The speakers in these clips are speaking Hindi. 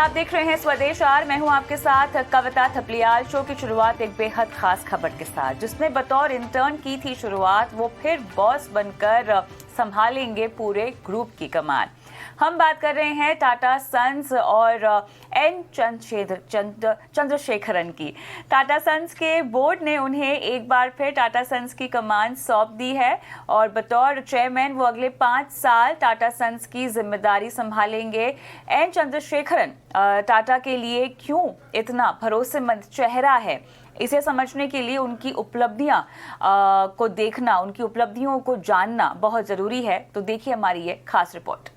आप देख रहे हैं स्वदेश आर। मैं हूं आपके साथ कविता थपलियाल। शो की शुरुआत एक बेहद खास खबर के साथ, जिसने बतौर इंटर्न की थी शुरुआत, वो फिर बॉस बनकर संभालेंगे पूरे ग्रुप की कमान। हम बात कर रहे हैं टाटा सन्स और एन चंद्रशेखरन की। टाटा सन्स के बोर्ड ने उन्हें एक बार फिर टाटा सन्स की कमान सौंप दी है और बतौर चेयरमैन वो अगले 5 साल टाटा सन्स की जिम्मेदारी संभालेंगे। एन चंद्रशेखरन टाटा के लिए क्यों इतना भरोसेमंद चेहरा है, इसे समझने के लिए उनकी उपलब्धियां को देखना, उनकी उपलब्धियों को जानना बहुत जरूरी है। तो देखिए हमारी ये खास रिपोर्ट।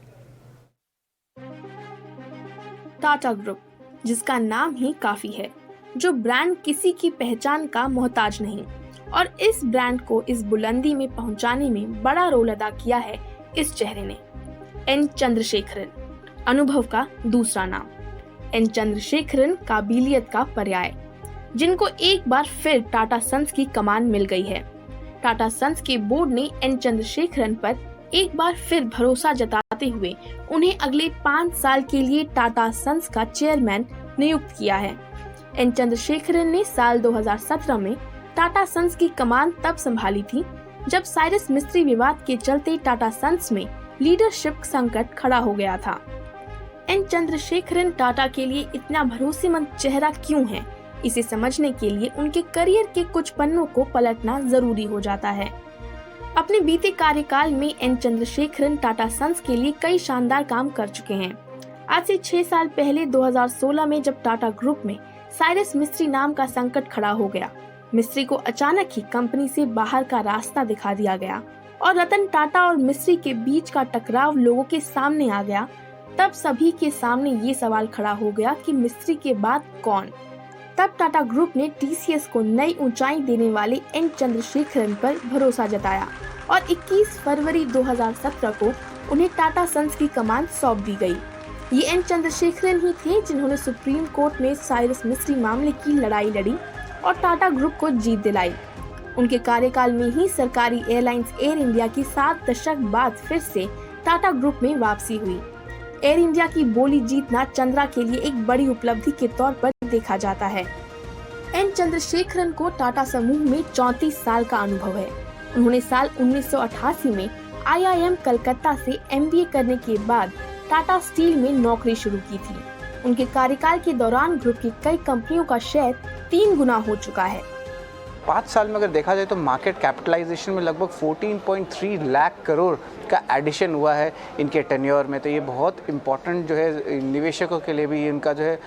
टाटा ग्रुप, जिसका नाम ही काफी है, जो ब्रांड किसी की पहचान का मोहताज नहीं, और इस ब्रांड को इस बुलंदी में पहुंचाने में बड़ा रोल अदा किया है इस चेहरे ने। एन चंद्रशेखरन, अनुभव का दूसरा नाम। एन चंद्रशेखरन काबिलियत का पर्याय, जिनको एक बार फिर टाटा सन्स की कमान मिल गई है। टाटा सन्स के बोर्ड ने एन चंद्रशेखरन पर एक बार फिर भरोसा जताते हुए उन्हें अगले 5 साल के लिए टाटा सन्स का चेयरमैन नियुक्त किया है। एन चंद्रशेखरन ने साल 2017 में टाटा सन्स की कमान तब संभाली थी जब साइरस मिस्त्री विवाद के चलते टाटा सन्स में लीडरशिप संकट खड़ा हो गया था। एन चंद्रशेखरन टाटा के लिए इतना भरोसेमंद चेहरा क्यों है, इसे समझने के लिए उनके करियर के कुछ पन्नों को पलटना जरूरी हो जाता है। अपने बीते कार्यकाल में एन चंद्रशेखरन टाटा सन्स के लिए कई शानदार काम कर चुके हैं। आज से 6 साल पहले 2016 में जब टाटा ग्रुप में साइरस मिस्त्री नाम का संकट खड़ा हो गया, मिस्त्री को अचानक ही कंपनी से बाहर का रास्ता दिखा दिया गया और रतन टाटा और मिस्त्री के बीच का टकराव लोगों के सामने आ गया। तब सभी के सामने ये सवाल खड़ा हो गया कि मिस्त्री के बाद कौन। तब टाटा ग्रुप ने टीसीएस को नई ऊंचाई देने वाले एन चंद्रशेखरन पर भरोसा जताया और 21 फरवरी 2017 को उन्हें टाटा सन्स की कमान सौंप दी गई। ये एन चंद्रशेखरन ही थे जिन्होंने सुप्रीम कोर्ट में साइरस मिस्त्री मामले की लड़ाई लड़ी और टाटा ग्रुप को जीत दिलाई। उनके कार्यकाल में ही सरकारी एयरलाइंस एयर इंडिया की 7 दशक बाद फिर से टाटा ग्रुप में वापसी हुई। एयर इंडिया की बोली जीतना चंद्रा के लिए एक बड़ी उपलब्धि के तौर पर देखा जाता है। एन चंद्रशेखरन को टाटा समूह में 34 साल का अनुभव है। उन्होंने साल 1988 में IIM कलकत्ता से MBA करने के बाद टाटा स्टील में नौकरी शुरू की थी। उनके कार्यकाल के दौरान ग्रुप की कई कंपनियों का शेयर 3 गुना हो चुका है। 5 साल में अगर देखा जाए तो मार्केट कैपिटलाइजेशन में लगभग 14.3 लाख करोड़ का एडिशन हुआ है इनके टेन्योर में। तो ये बहुत इम्पॉर्टेंट जो है निवेशकों के लिए भी इनका जो है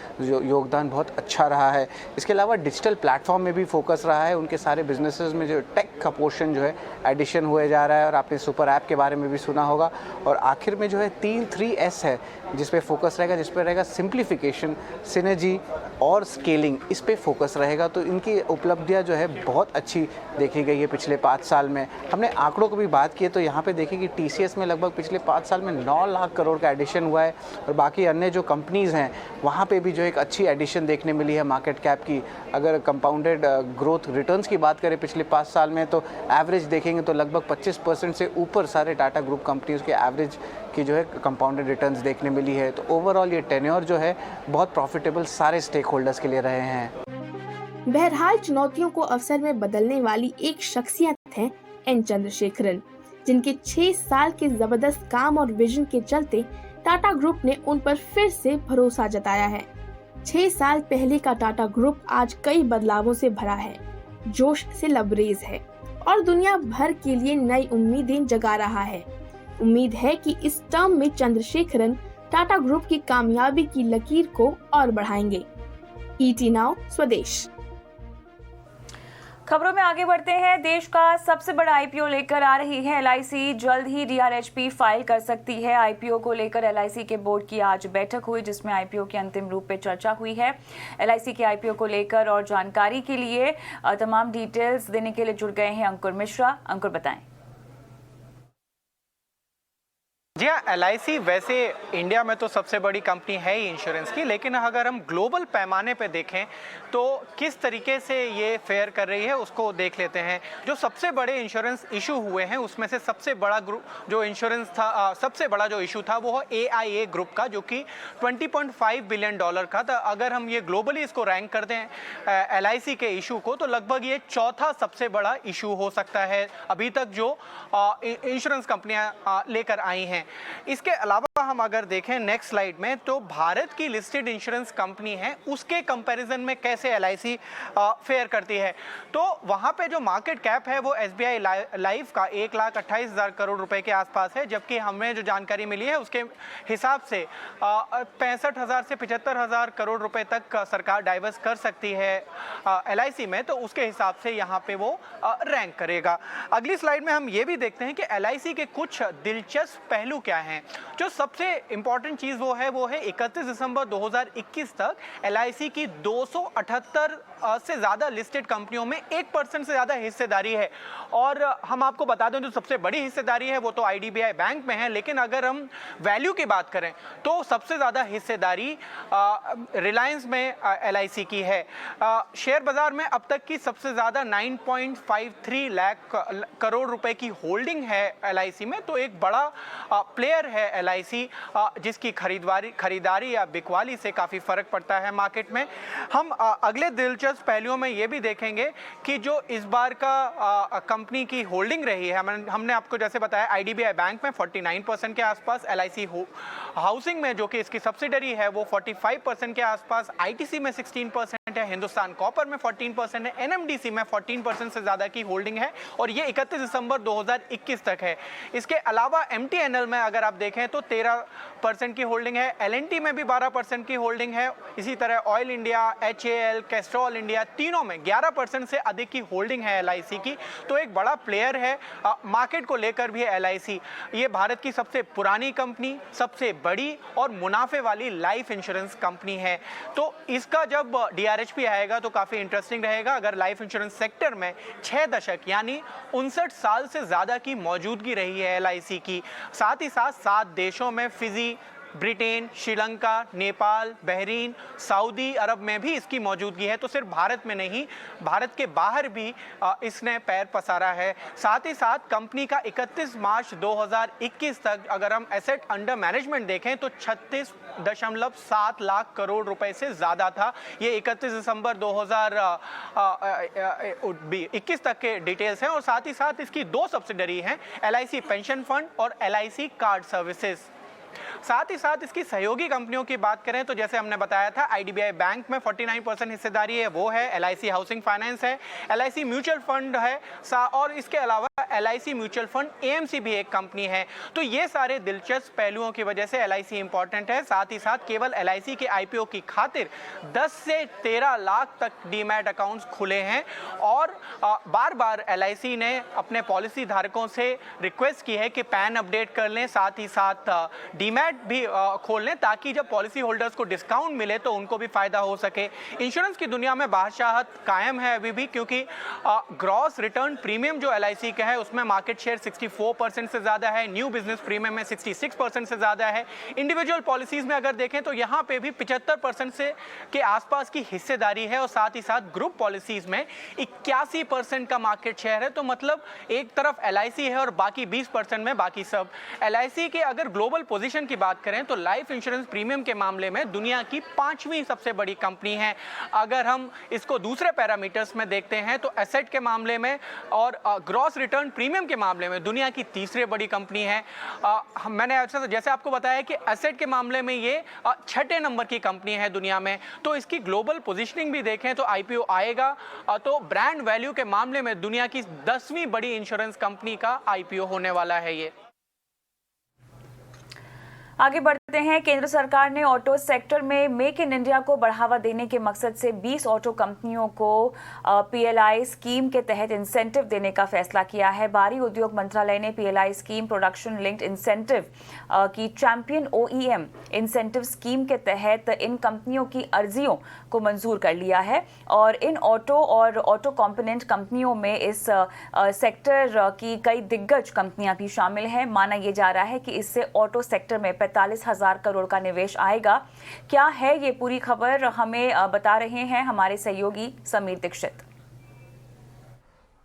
योगदान बहुत अच्छा रहा है। इसके अलावा डिजिटल प्लेटफॉर्म में भी फोकस रहा है। उनके सारे बिजनेसेस में जो टेक का पोर्शन जो है एडिशन हुए जा रहा है और आपने सुपर ऐप के बारे में भी सुना होगा। और आखिर में जो है 3S है जिस पे फोकस रहेगा, जिस पे रहेगा सिंप्लीफिकेशन, सिनर्जी और स्केलिंग, इस पे फोकस रहेगा। तो इनकी उपलब्धियां जो है बहुत अच्छी देखी गई है पिछले 5 साल में। हमने आंकड़ों को भी बात की है तो यहाँ पे देखिए कि TCS में लगभग पिछले 5 साल में 9 लाख करोड़ का एडिशन हुआ है और बाकी अन्य जो कंपनीज़ हैं वहाँ पे भी जो एक अच्छी एडिशन देखने मिली है मार्केट कैप की। अगर कंपाउंडेड ग्रोथ रिटर्न्स की बात करें पिछले 5 साल में तो एवरेज देखेंगे तो लगभग 25% से ऊपर सारे टाटा ग्रुप कंपनीज़ के एवरेज की जो है कंपाउंडेड रिटर्न्स देखने मिली है। तो ओवरऑल ये टेन्योर जो है बहुत प्रॉफिटेबल सारे स्टेक होल्डर्स के लिए रहे हैं। बहरहाल चुनौतियों को अवसर में बदलने वाली एक शख्सियत है एन चंद्रशेखरन, जिनके 6 साल के जबरदस्त काम और विजन के चलते टाटा ग्रुप ने उन पर फिर से भरोसा जताया है। 6 साल पहले का टाटा ग्रुप आज कई बदलावों से भरा है, जोश से लबरेज है और दुनिया भर के लिए नई उम्मीदें जगा रहा है। उम्मीद है कि इस टर्म में चंद्रशेखरन टाटा ग्रुप की कामयाबी की लकीर को और बढ़ाएंगे। ET नाउ स्वदेश। खबरों में आगे बढ़ते हैं। देश का सबसे बड़ा IPO लेकर आ रही है LIC। जल्द ही DRHP फाइल कर सकती है। IPO को लेकर LIC के बोर्ड की आज बैठक हुई जिसमें IPO के अंतिम रूप पे चर्चा हुई है। LIC के IPO को लेकर और जानकारी के लिए तमाम डिटेल्स देने के लिए जुड़ गए हैं अंकुर मिश्रा। अंकुर बताएं। जी हाँ, LIC वैसे इंडिया में तो सबसे बड़ी कंपनी है ही इंश्योरेंस की, लेकिन अगर हम ग्लोबल पैमाने पे देखें तो किस तरीके से ये फेयर कर रही है उसको देख लेते हैं। जो सबसे बड़े इंश्योरेंस इशू हुए हैं उसमें से सबसे बड़ा जो इंश्योरेंस था, सबसे बड़ा जो इशू था वो है AIA ग्रुप का, जो कि $20.5 बिलियन का था। अगर हम ये ग्लोबली इसको रैंक कर दें LIC के इशू को, तो लगभग ये चौथा सबसे बड़ा इशू हो सकता है अभी तक जो इंश्योरेंस कंपनियां लेकर आई हैं। इसके अलावा हम अगर देखें नेक्स्ट स्लाइड में, तो भारत की लिस्टेड इंश्योरेंस कंपनी है उसके कंपैरिजन में कैसे LIC फेयर करती है, तो वहां पे जो मार्केट कैप है वो SBI लाइफ का 1,28,000 करोड़ रुपए के आसपास है, जबकि हमें जो जानकारी मिली है उसके हिसाब से 65,000 से 75,000 करोड़ रुपए तक सरकार डाइवर्स कर सकती है LIC में, तो उसके हिसाब से यहाँ पे वो रैंक करेगा। अगली स्लाइड में हम ये भी देखते हैं कि LIC के कुछ दिलचस्प पहलू क्या हैं। जो सबसे इंपॉर्टेंट चीज वो है 31 दिसंबर 2021 तक LIC की 278 से ज्यादा लिस्टेड कंपनियों में 1% से ज्यादा हिस्सेदारी है। और हम आपको बता दें जो सबसे बड़ी हिस्सेदारी है वो तो IDBI बैंक में है, लेकिन अगर हम वैल्यू की बात करें तो सबसे ज्यादा हिस्सेदारी रिलायंस में LIC की है। शेयर बाजार में अब तक की सबसे ज्यादा 9.53 लाख करोड़ रुपए की होल्डिंग है LIC में, तो एक बड़ा प्लेयर है LIC, जिसकी खरीदारी या बिकवाली से काफी फर्क पड़ता है मार्केट में। हम अगले दिलचस्प पहलुओं में ये भी देखेंगे कि जो इस बार का कंपनी की होल्डिंग रही है, हमने आपको जैसे बताया IDBI बैंक में 49% के आसपास, LIC हाउसिंग में जो कि इसकी सब्सिडरी है वो 45% के आसपास, ITC में 16% है, हिंदुस्तान कॉपर में 14% है, NMDC में 14% से ज्यादा की होल्डिंग है, और ये 31 दिसंबर 2021 तक है। इसके अलावा MTNL में अगर आप देखें तो 13% की होल्डिंग है, L&T में भी 12% की होल्डिंग है, इसी तरह oil India, HAL, Castrol India, तीनों में 11% से अधिक की होल्डिंग है LIC की, तो एक बड़ा प्लेयर है मार्केट को लेकर भी LIC। ये भारत की सबसे पुरानी कंपनी, सबसे बड़ी और मुनाफे वाली लाइफ इंश्योरेंस कंपनी है। तो इसका जब DRHP आएगा तो काफी इंटरेस्टिंग रहेगा। अगर लाइफ इंश्योरेंस सेक्टर में 6 दशक यानी 59 साल से ज्यादा की मौजूदगी रही है LIC की, साथ ही साथ 7 देशों में Fiji, Britain, Sri Lanka, Nepal, Bahrain, Saudi Arab में भी इसकी मौजूदगी है, तो सिर्फ भारत में नहीं, भारत के बाहर भी इसने पैर पसारा है। साथ ही साथ कंपनी का 31 मार्च 2021 तक अगर हम एसेट अंडर मैनेजमेंट देखें तो 36.7 लाख करोड़ रुपए से ज्यादा था। ये 31 दिसंबर 2021 तक के डिटेल्स हैं, और साथ ही साथ इसकी 2 सब्सिडरी हैं, LIC पेंशन फंड और LIC कार्ड सर्विसेज। साथ ही साथ इसकी सहयोगी कंपनियों की बात करें तो जैसे हमने बताया था IDBI बैंक में 49% हिस्सेदारी है, वो है, LIC हाउसिंग फाइनेंस है, LIC म्यूचुअल फंड है, और इसके अलावा LIC म्यूचुअल फंड AMC भी एक कंपनी है। तो ये सारे दिलचस्प पहलुओं की वजह से LIC इंपॉर्टेंट है। साथ ही साथ केवल LIC के IPO की खातिर 10 से 13 लाख तक डीमैट अकाउंट्स खुले हैं, और बार बार LIC ने अपने पॉलिसी धारकों से रिक्वेस्ट की है कि पैन अपडेट कर लें, साथ ही साथ डीमैट भी खोल लें, ताकि जब पॉलिसी होल्डर्स को डिस्काउंट मिले तो उनको भी फायदा हो सके। इंश्योरेंस की दुनिया में बादशाहत कायम है अभी भी, क्योंकि ग्रॉस रिटर्न प्रीमियम जो LIC का है उसमें मार्केट शेयर 64% से ज्यादा है, न्यू बिजनेस प्रीमियम में 66% से ज्यादा है। इंडिविजुअल पॉलिसीज में अगर देखें तो यहाँ पे भी 75% से के आसपास की हिस्सेदारी है, और साथ ही साथ ग्रुप पॉलिसीज में 81% का मार्केट शेयर है। तो मतलब एक तरफ LIC है और बाकी 20% में बाकी सब। LIC के अगर ग्लोबल पोजीशन की बात करें तो लाइफ इंश्योरेंस प्रीमियम के मामले में दुनिया की 5वीं सबसे बड़ी कंपनी है। अगर हम इसको दूसरे पैरामीटर्स में देखते हैं तो एसेट के मामले में और ग्रॉस रिटर्न प्रीमियम के मामले में दुनिया की 3री बड़ी कंपनी है। मैंने जैसे आपको बताया कि एसेट के मामले में ये 6ठे नंबर की कंपनी है दुनिया में। तो इसकी ग्लोबल पोजीशनिंग भी देखें तो IPO आएगा तो ब्रांड वैल्यू के मामले में दुनिया की 10वीं बड़ी इंश्योरेंस कंपनी का IPO होने वाला है ये। आगे बढ़ते हैं। केंद्र सरकार ने ऑटो सेक्टर में मेक इन इंडिया को बढ़ावा देने के मकसद से 20 ऑटो कंपनियों को पीएलआई स्कीम के तहत इंसेंटिव देने का फैसला किया है। भारी उद्योग मंत्रालय ने PLI scheme production linked incentive की चैंपियन ओईएम इंसेंटिव स्कीम के तहत इन कंपनियों की अर्जियों को मंजूर कर लिया है और इन ऑटो और ऑटो कंपोनेंट कंपनियों में इस सेक्टर की कई दिग्गज कंपनियां भी शामिल हैं। माना यह जा रहा है कि इससे ऑटो सेक्टर में 45,000 करोड़ का निवेश आएगा। क्या है ये पूरी खबर, हमें बता रहे हैं हमारे सहयोगी समीर दीक्षित।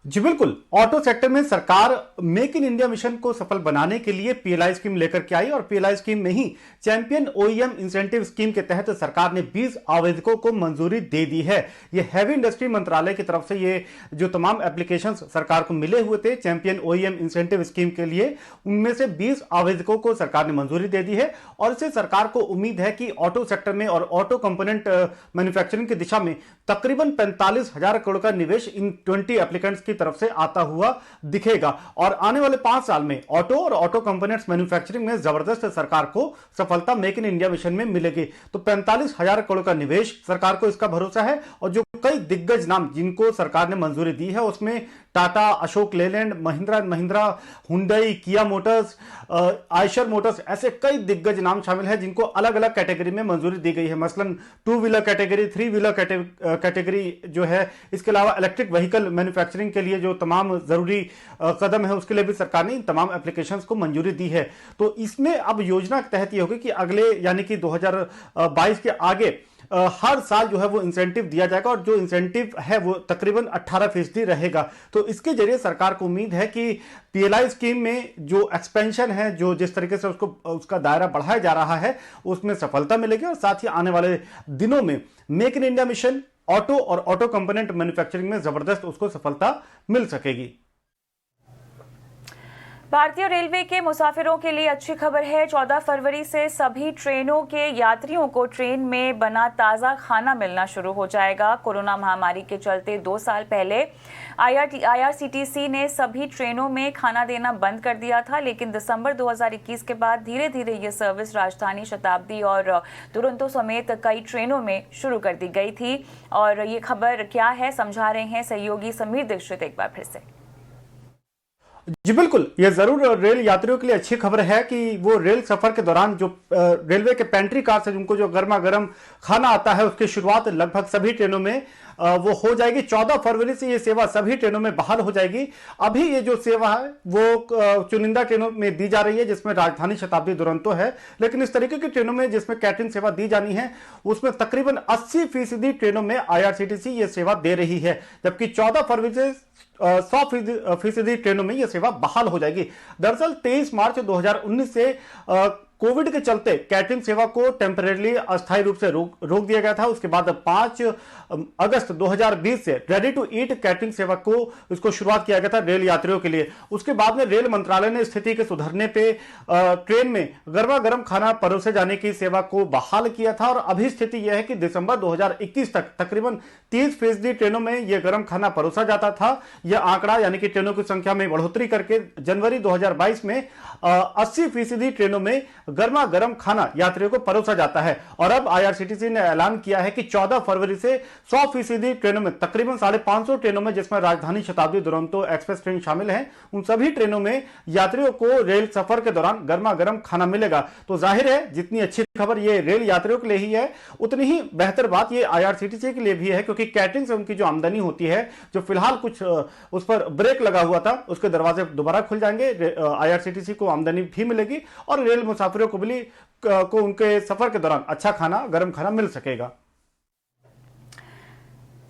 जी बिल्कुल, ऑटो सेक्टर में सरकार मेक इन इंडिया मिशन को सफल बनाने के लिए पीएलआई स्कीम लेकर के आई और पीएलआई स्कीम में ही चैंपियन ओईएम इंसेंटिव स्कीम के तहत सरकार ने 20 आवेदकों को मंजूरी दे दी है। ये हैवी इंडस्ट्री मंत्रालय की तरफ से ये जो तमाम एप्लीकेशंस सरकार को मिले हुए थे चैंपियन ओईएम इंसेंटिव स्कीम के लिए, उनमें से 20 आवेदकों को सरकार ने मंजूरी दे दी है और इससे सरकार को उम्मीद है कि ऑटो सेक्टर में और ऑटो कंपोनेंट मैन्युफैक्चरिंग की दिशा में तकरीबन 45,000 करोड़ का निवेश इन 20 एप्लीकेंट्स की तरफ से आता हुआ दिखेगा और आने वाले 5 साल में ऑटो और ऑटो कंपोनेंट्स मैन्युफैक्चरिंग में जबरदस्त सरकार को सफलता मेक इन इंडिया मिशन में मिलेगी। तो 45,000 करोड़ का निवेश सरकार को इसका भरोसा है और जो कई दिग्गज नाम जिनको सरकार ने मंजूरी दी है उसमें टाटा, अशोक लेलैंड, महिंद्रा एंड महिंद्रा, हुंडई, किया मोटर्स, आयशर मोटर्स, ऐसे कई दिग्गज नाम शामिल हैं जिनको अलग अलग कैटेगरी में मंजूरी दी गई है। मसलन 2 व्हीलर कैटेगरी, 3 व्हीलर कैटेगरी जो है, इसके अलावा इलेक्ट्रिक व्हीकल मैन्युफैक्चरिंग के लिए जो तमाम जरूरी कदम है उसके लिए भी सरकार ने इन तमाम एप्लीकेशंस को मंजूरी दी है। तो इसमें अब योजना के तहत ये होगी कि अगले यानी कि 2022 के आगे हर साल जो है वो इंसेंटिव दिया जाएगा और जो इंसेंटिव है वो तकरीबन 18% रहेगा। तो इसके जरिए सरकार को उम्मीद है कि पीएलआई स्कीम में जो एक्सपेंशन है, जो जिस तरीके से उसका दायरा बढ़ाया जा रहा है, उसमें सफलता मिलेगी और साथ ही आने वाले दिनों में make in India mission auto और ऑटो कंपोनेंट मैन्युफैक्चरिंग में जबरदस्त उसको सफलता मिल सकेगी। भारतीय रेलवे के मुसाफिरों के लिए अच्छी खबर है। 14 फरवरी से सभी ट्रेनों के यात्रियों को ट्रेन में बना ताज़ा खाना मिलना शुरू हो जाएगा। कोरोना महामारी के चलते 2 साल पहले आईआरसीटीसी ने सभी ट्रेनों में खाना देना बंद कर दिया था, लेकिन दिसंबर 2021 के बाद धीरे धीरे ये सर्विस राजधानी, शताब्दी और दुरंतो समेत कई ट्रेनों में शुरू कर दी गई थी। और ये खबर क्या है, समझा रहे हैं सहयोगी समीर दीक्षित एक बार फिर से। जी बिल्कुल, यह जरूर रेल यात्रियों के लिए अच्छी खबर है कि वो रेल सफर के दौरान जो रेलवे के पेंट्री कार से जिनको जो गर्मा गर्म खाना आता है उसकी शुरुआत लगभग सभी ट्रेनों में वो हो जाएगी। 14 फरवरी से ये सेवा सभी ट्रेनों में बहाल हो जाएगी। अभी ये जो सेवा है वो चुनिंदा ट्रेनों में दी जा रही है जिसमें राजधानी, शताब्दी, दुरंतो है, लेकिन इस तरीके की ट्रेनों में जिसमें कैटरिंग सेवा दी जानी है उसमें तकरीबन 80% ट्रेनों में आईआरसीटीसी ये सेवा दे रही है, जबकि 14 फरवरी से 100% ट्रेनों में यह सेवा बहाल हो जाएगी। दरअसल 23 मार्च 2019 से कोविड के चलते कैटरिंग सेवा को टेम्परेरी अस्थायी रूप से रोक दिया गया था। उसके बाद 5 अगस्त 2020 से रेडी टू ईट कैटरिंग सेवा को इसको शुरुआत किया गया था रेल यात्रियों के लिए। उसके बाद में रेल मंत्रालय ने स्थिति के सुधरने पे ट्रेन में गर्मा गर्म खाना परोसे जाने की सेवा को बहाल किया था और अभी स्थिति यह है कि दिसंबर 2021 तक तकरीबन 30% ट्रेनों में यह गर्म खाना परोसा जाता था। यह आंकड़ा यानी कि ट्रेनों की संख्या में बढ़ोतरी करके जनवरी 2022 में 80% ट्रेनों में गर्मा गर्म खाना यात्रियों को परोसा जाता है। और अब आईआरसीटीसी ने ऐलान किया है कि 14 फरवरी से 100% ट्रेनों में तकरीबन 550 ट्रेनों में, जिसमें राजधानी, शताब्दी, दुरंतो एक्सप्रेस ट्रेन शामिल हैं, उन सभी ट्रेनों में यात्रियों को रेल सफर के दौरान गर्मा गर्म खाना मिलेगा। तो जाहिर है जितनी अच्छी खबर ये रेल यात्रियों के लिए ही है, उतनी ही बेहतर बात ये आईआरसीटीसी के लिए भी है, क्योंकि कैटरिंग से उनकी जो आमदनी होती है, जो फिलहाल कुछ उस पर ब्रेक लगा हुआ था, उसके दरवाजे दोबारा खुल जाएंगे, आईआरसीटीसी को आमदनी भी मिलेगी और रेल मुसाफिरों को उनके सफर के दौरान अच्छा खाना, गर्म खाना मिल सकेगा।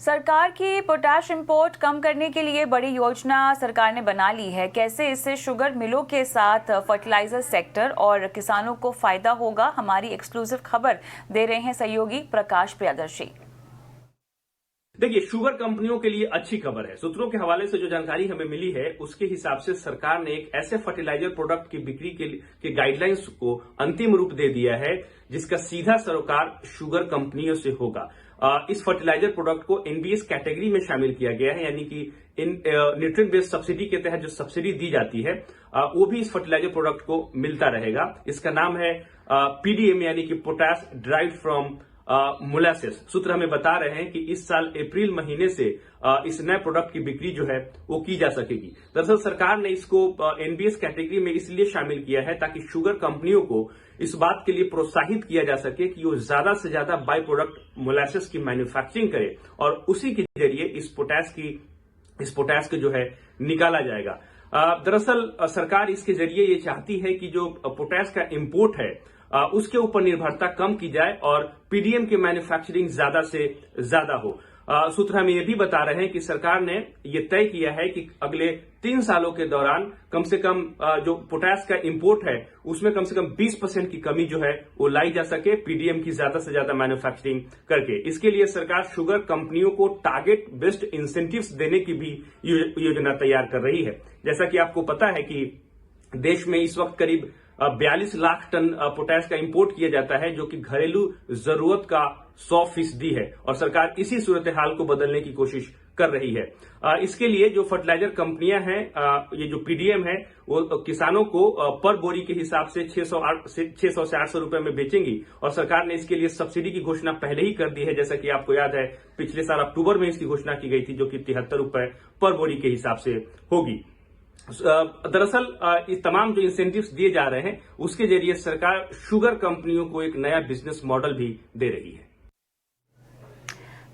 सरकार की पोटाश इंपोर्ट कम करने के लिए बड़ी योजना सरकार ने बना ली है। कैसे इससे शुगर मिलों के साथ फर्टिलाइजर सेक्टर और किसानों को फायदा होगा, हमारी एक्सक्लूसिव खबर दे रहे हैं सहयोगी प्रकाश प्रियदर्शी। देखिए, शुगर कंपनियों के लिए अच्छी खबर है। सूत्रों के हवाले से जो जानकारी हमें मिली है उसके हिसाब से सरकार ने एक ऐसे फर्टिलाइजर प्रोडक्ट की बिक्री के गाइडलाइंस को अंतिम रूप दे दिया है जिसका सीधा सरोकार शुगर कंपनियों से होगा। इस फर्टिलाइजर प्रोडक्ट को एनबीएस कैटेगरी में शामिल किया गया है, यानी कि इन न्यूट्रिएंट बेस्ड सब्सिडी के तहत जो सब्सिडी दी जाती है वो भी इस फर्टिलाइजर प्रोडक्ट को मिलता रहेगा। इसका नाम है पीडीएम यानी कि पोटैश ड्राइव्ड फ्रॉम मोलासेस। सूत्र हमें बता रहे हैं कि इस साल अप्रैल महीने से इस नए प्रोडक्ट की बिक्री जो है वो की जा सकेगी। दरअसल सरकार ने इसको एनबीएस कैटेगरी में इसलिए शामिल किया है ताकि शुगर कंपनियों को इस बात के लिए प्रोत्साहित किया जा सके कि वो ज्यादा से ज्यादा बाई प्रोडक्ट मोलासेस की मैन्युफैक्चरिंग करे और उसी के जरिए इस पोटैश को जो है निकाला जाएगा। दरअसल सरकार इसके जरिए ये चाहती है कि जो पोटैश का इंपोर्ट है उसके ऊपर निर्भरता कम की जाए और पीडीएम की मैन्युफैक्चरिंग ज्यादा से ज्यादा हो। सूत्र हमें यह भी बता रहे हैं कि सरकार ने यह तय किया है कि अगले 3 सालों के दौरान कम से कम जो पोटैश का इंपोर्ट है उसमें कम से कम 20% की कमी जो है वो लाई जा सके पीडीएम की ज्यादा से ज्यादा मैन्युफैक्चरिंग करके। इसके लिए सरकार शुगर कंपनियों को टारगेट बेस्ड इंसेंटिव्स देने की भी योजना तैयार कर रही है। जैसा कि आपको पता है कि देश में इस वक्त करीब 42 लाख टन पोटैश का इंपोर्ट किया जाता है जो कि घरेलू जरूरत का 100% है और सरकार इसी सूरत हाल को बदलने की कोशिश कर रही है। इसके लिए जो फर्टिलाइजर कंपनियां हैं ये जो पीडीएम है वो किसानों को पर बोरी के हिसाब से 600 से 800 रुपए में बेचेंगी और सरकार ने इसके लिए सब्सिडी की घोषणा पहले ही कर दी है। जैसा कि आपको याद है पिछले साल अक्टूबर में इसकी घोषणा की गई थी जो कि 73 रुपए पर बोरी के हिसाब से होगी। दरअसल इस तमाम जो इंसेंटिव्स दिए जा रहे हैं उसके जरिए सरकार शुगर कंपनियों को एक नया बिजनेस मॉडल भी दे रही है।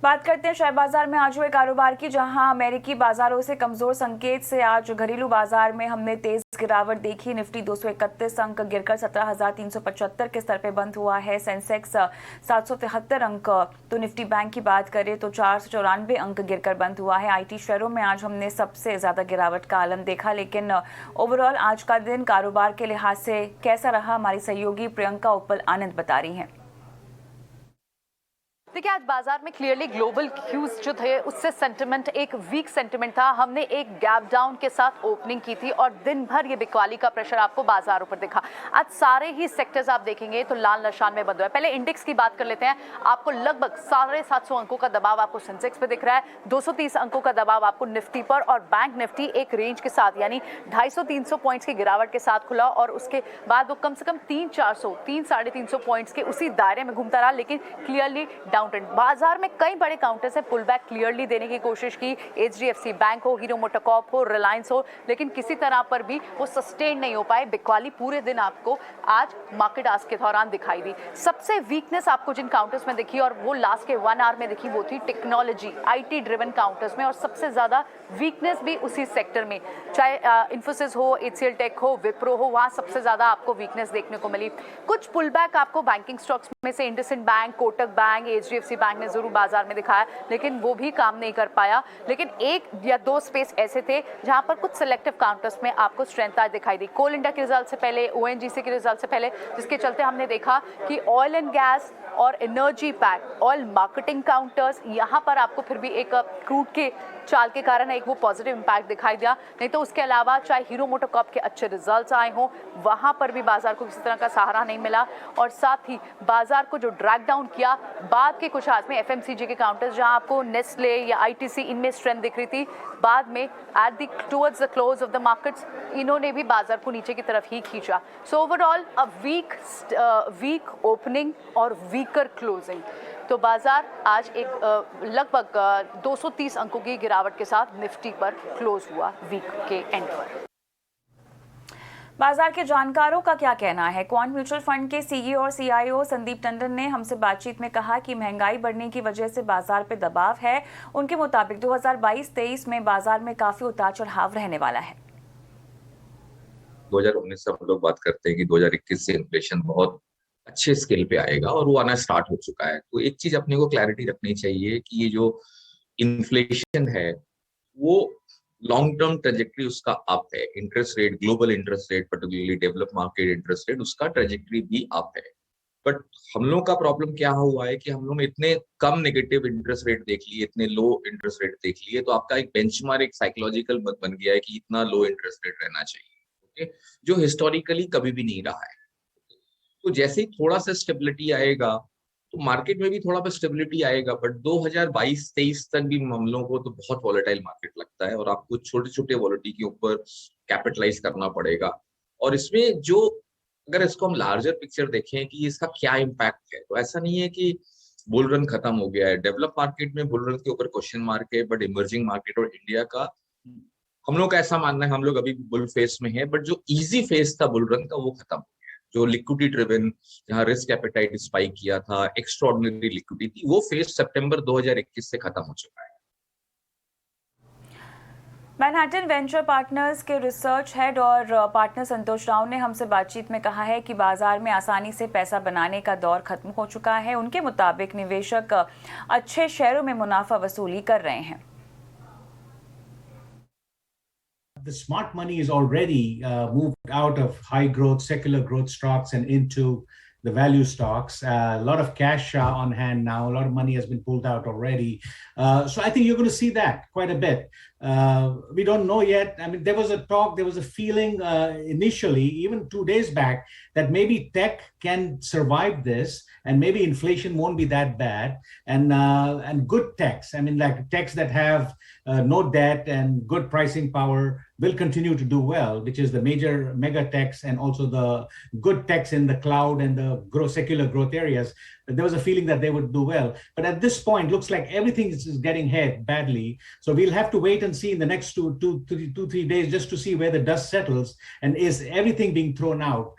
बात करते हैं शेयर बाजार में आज हुए कारोबार की, जहां अमेरिकी बाजारों से कमजोर संकेत से आज घरेलू बाजार में हमने तेज गिरावट देखी। निफ्टी 231 अंक गिरकर 17,375 के स्तर पे बंद हुआ है। सेंसेक्स 773 अंक, तो निफ्टी बैंक की बात करें तो 494 अंक गिरकर बंद हुआ है। आईटी शेयरों में आज हमने सबसे ज्यादा गिरावट का आलम देखा, लेकिन ओवरऑल आज का दिन कारोबार के लिहाज से कैसा रहा, हमारी सहयोगी प्रियंका उपल आनंद बता रही हैं। देखिए आज बाजार में क्लियरली ग्लोबल क्यूज जो थे उससे सेंटिमेंट एक वीक सेंटिमेंट था। हमने एक गैप डाउन के साथ ओपनिंग की थी और दिन भर ये बिकवाली का प्रेशर आपको बाजारों पर दिखा। आज सारे ही सेक्टर्स आप देखेंगे तो लाल निशान में बंद हुआ है। पहले इंडेक्स की बात कर लेते हैं। आपको लगभग 750 अंकों का दबाव आपको सेंसेक्स पे दिख रहा है, 230 अंकों का दबाव आपको निफ्टी पर और बैंक निफ्टी एक रेंज के साथ यानी 250-300 पॉइंट्स की गिरावट के साथ खुला और उसके बाद वो कम से कम 300-350 पॉइंट्स के उसी दायरे में घूमता रहा, लेकिन क्लियरली डाउन ट्रेंड। बाजार में कई बड़े काउंटर्स हैं पुल बैक क्लियरली देने की कोशिश की, एचडीएफसी बैंक हो, हीरो मोटोकॉर्प हो, रिलायंस हो, लेकिन किसी तरह पर भी वो सस्टेन नहीं हो पाए। बिकवाली पूरे दिन आपको आज मार्केट आज के दौरान दिखाई दी। सबसे वीकनेस आपको जिन काउंटर्स में दिखी और वो लास्ट के 1 आवर में दिखी वो थी टेक्नोलॉजी, आईटी ड्रिवन काउंटर्स में, और सबसे ज्यादा वीकनेस भी उसी सेक्टर में, चाहे इन्फोसिस हो, एचसीएल टेक हो, विप्रो हो, वहां सबसे ज्यादा आपको वीकनेस देखने को मिली। कुछ पुल बैक आपको बैंकिंग स्टॉक्स में से IndusInd bank, Kotak bank, HDFC bank ने जरूर बाजार में दिखाया, लेकिन वो भी काम नहीं कर पाया। लेकिन 1 या 2 स्पेस ऐसे थे जहां पर कुछ सिलेक्टिव काउंटर्स में आपको स्ट्रेंथ आज दिखाई दी। कोल इंडिया के रिजल्ट से पहले, ओएनजीसी के रिजल्ट से पहले, जिसके चलते हमने देखा कि ऑयल एंड गैस और energy pack, oil marketing counters, यहाँ पर आपको फिर भी एक क्रूड के चाल के कारण एक वो पॉजिटिव इंपैक्ट दिखाई दिया। नहीं तो उसके अलावा चाहे हीरो मोटोकॉर्प के अच्छे रिजल्ट्स आए हों, वहां पर भी बाजार को किसी तरह का सहारा नहीं मिला। और साथ ही बाजार को जो ड्रैग डाउन किया बाद के कुछ आज में एफएमसीजी के काउंटर्स, जहां आपको नेस्ले या आईटीसी इनमें स्ट्रेंथ दिख रही थी, बाद में towards the close of the markets इन्होंने भी बाजार को नीचे की तरफ ही खींचा। So overall a weak opening और वीकर क्लोजिंग। तो बाजार आज एक लगभग 230 अंकों की गिरावट के साथ निफ्टी पर क्लोज हुआ वीक के एंड पर। बाजार के जानकारों का क्या कहना है? क्वांट म्यूचुअल फंड के सीईओ और सीआईओ संदीप टंडन ने हमसे बातचीत में कहा कि महंगाई बढ़ने की वजह से बाजार पे दबाव है। उनके मुताबिक 2022-23 में बाजार में काफी उतार चढ़ाव रहने वाला है। 2019 से हम लोग बात करते हैं कि 2021 से इन्फ्लेशन बहुत अच्छे स्केल पे आएगा और वो आना स्टार्ट हो चुका है। तो एक चीज अपने को क्लैरिटी रखनी चाहिए कि ये जो इन्फ्लेशन है वो लॉन्ग टर्म ट्रेजेक्ट्री उसका अप है। Interest rate, global interest rate, particularly develop market interest rate, उसका ट्रेजेक्ट्री भी अप है। बट हम लोग का प्रॉब्लम क्या हुआ है कि हम लोग इतने कम नेगेटिव इंटरेस्ट रेट देख लिए, इतने लो इंटरेस्ट रेट देख लिए, तो आपका एक बेंचमार्क, एक साइकोलॉजिकल बन गया है कि इतना लो इंटरेस्ट रेट रहना चाहिए, जो हिस्टोरिकली कभी भी नहीं रहा है। तो जैसे ही थोड़ा सा स्टेबिलिटी आएगा तो मार्केट में भी थोड़ा सा स्टेबिलिटी आएगा। बट 2022-23 तक भी मामलों को तो बहुत वॉलेटाइल मार्केट लगता है और आपको छोटे छोटे वॉलेटिलिटी के ऊपर कैपिटलाइज करना पड़ेगा। और इसमें जो अगर इसको हम लार्जर पिक्चर देखें कि इसका क्या इम्पैक्ट है, तो ऐसा नहीं है कि बुल रन खत्म हो गया है। डेवलप मार्केट में बुल रन के ऊपर क्वेश्चन मार्क है, बट इमर्जिंग मार्केट और इंडिया का हम लोग का ऐसा मानना है, हम लोग अभी बुल फेस में है, बट जो इजी फेस था बुल रन का वो खत्म हो गया है। जो लिक्विडिटी ड्रिवन, जहां रिस्क एपेटाइट स्पाइक किया था, एक्स्ट्राऑर्डिनरी लिक्विडिटी थी, वो फेस सितंबर 2021 से खत्म हो चुका है। मैनहट्टन वेंचर पार्टनर्स के रिसर्च हेड और पार्टनर संतोष राव ने हमसे बातचीत में कहा है कि बाजार में आसानी से पैसा बनाने का दौर खत्म हो चुका है। उनके मुताबिक निवेशक अच्छे शेयरों में मुनाफा वसूली कर रहे हैं। The smart money is already moved out of high growth, secular growth stocks and into the value stocks. A lot of cash on hand now. A lot of money has been pulled out already. So I think you're going to see that quite a bit. We don't know yet. I mean, there was a talk, there was a feeling initially, even 2 days back, that maybe tech can survive this and maybe inflation won't be that bad. And good techs, I mean, like techs that have no debt and good pricing power will continue to do well, which is the major mega techs and also the good techs in the cloud and the secular growth areas. There was a feeling that they would do well. But at this point, looks like everything is getting hit badly. So we'll have to wait and see in the next 2-3 days just to see where the dust settles and is everything being thrown out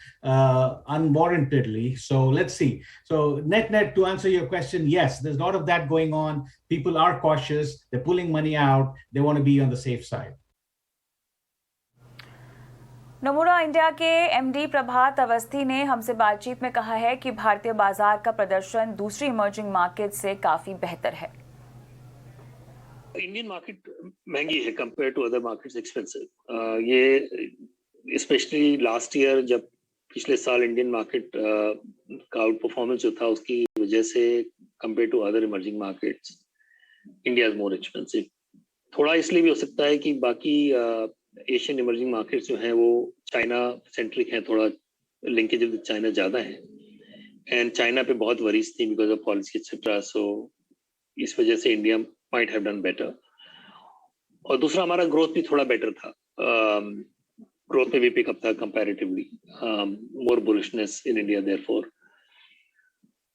unwarrantedly. So let's see. So net, to answer your question, yes, there's a lot of that going on. People are cautious. They're pulling money out. They want to be on the safe side. Nomura India के एमडी प्रभात अवस्थी ने हमसे बातचीत में कहा है कि भारतीय बाजार का प्रदर्शन दूसरी इमर्जिंग मार्केट से काफी बेहतर है। इंडियन मार्केट महंगी है compare to other markets, expensive. ये स्पेशली लास्ट ईयर, जब पिछले साल इंडियन मार्केट का आउट परफॉर्मेंस जो था उसकी वजह से compare to other emerging markets India is more expensive. थोड़ा इसलिए भी हो सकता है कि बाकी एशियन इमर्जिंग मार्केट्स जो हैं वो चाइना सेंट्रिक हैं, थोड़ा लिंकेज विद चाइना ज़्यादा है एंड चाइना पे बहुत वरीज थी बिकॉज ऑफ पॉलिसी एक्सेट्रा। सो इस वजह से India might have done better. और दूसरा, हमारा ग्रोथ भी थोड़ा बेटर था, ग्रोथ में भी पिकअप था comparatively, more bullishness in India therefore.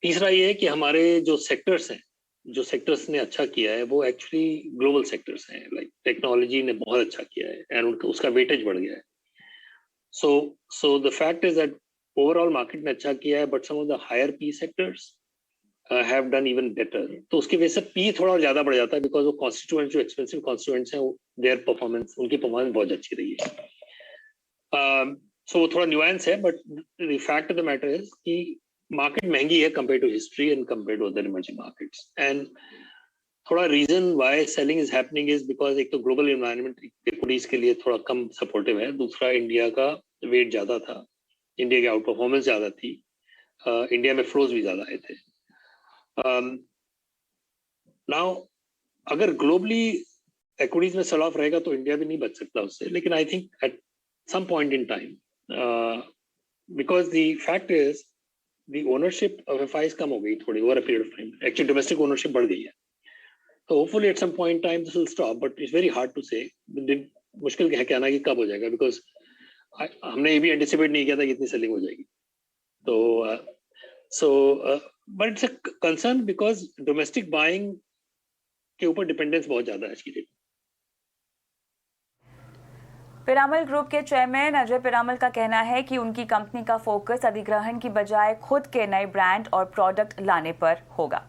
तीसरा ये है कि हमारे जो सेक्टर्स हैं, जो सेक्टर्स ने अच्छा किया है वो एक्चुअली ग्लोबल सेक्टर्स हैं। लाइक टेक्नोलॉजी ने बहुत अच्छा किया है एंड उसका वेटेज बढ़ गया है। So the fact is that overall market ने अच्छा किया है, but some of the higher P sectors have done even better. तो उसकी वजह से पी थोड़ा ज्यादा बढ़ जाता है बिकॉज वो कॉन्स्टिट्यूएंट्स, जो एक्सपेंसिव कॉन्स्टिट्यूएंट्स हैं, देयर परफॉर्मेंस, उनकी परफॉर्मेंस बहुत अच्छी रही है। सो वो थोड़ा न्यूएंस है, but the fact of the matter is कि मार्केट महंगी है compare to history and compare to other emerging markets. And थोड़ा reason why selling is happening is because एक तो ग्लोबल एनवायरनमेंट इक्विटीज के लिए थोड़ा कम सपोर्टिव है, दूसरा इंडिया का वेट ज्यादा था, इंडिया की आउट परफॉर्मेंस ज्यादा थी, इंडिया में फ्लोज भी ज्यादा आए थे। नाउ अगर ग्लोबली इक्विटीज में सेल ऑफ रहेगा तो इंडिया भी नहीं बच सकता उससे, लेकिन I think at some point in time, because the fact is the ownership of FIs कम हो गई थोड़ी over a period of time. Actually, domestic ownership बढ़ गई है. So hopefully at some point in time this will stop, but it's very hard to say. मुश्किल है कहना कि कब हो जाएगा, because हमने ये भी anticipate नहीं किया था कि इतनी selling हो जाएगी. But it's a concern because domestic buying के ऊपर dependence बहुत ज़्यादा है आज की डेट। पिरामल ग्रुप के चेयरमैन अजय पिरामल का कहना है कि उनकी कंपनी का फोकस अधिग्रहण की बजाय खुद के नए ब्रांड और प्रोडक्ट लाने पर होगा।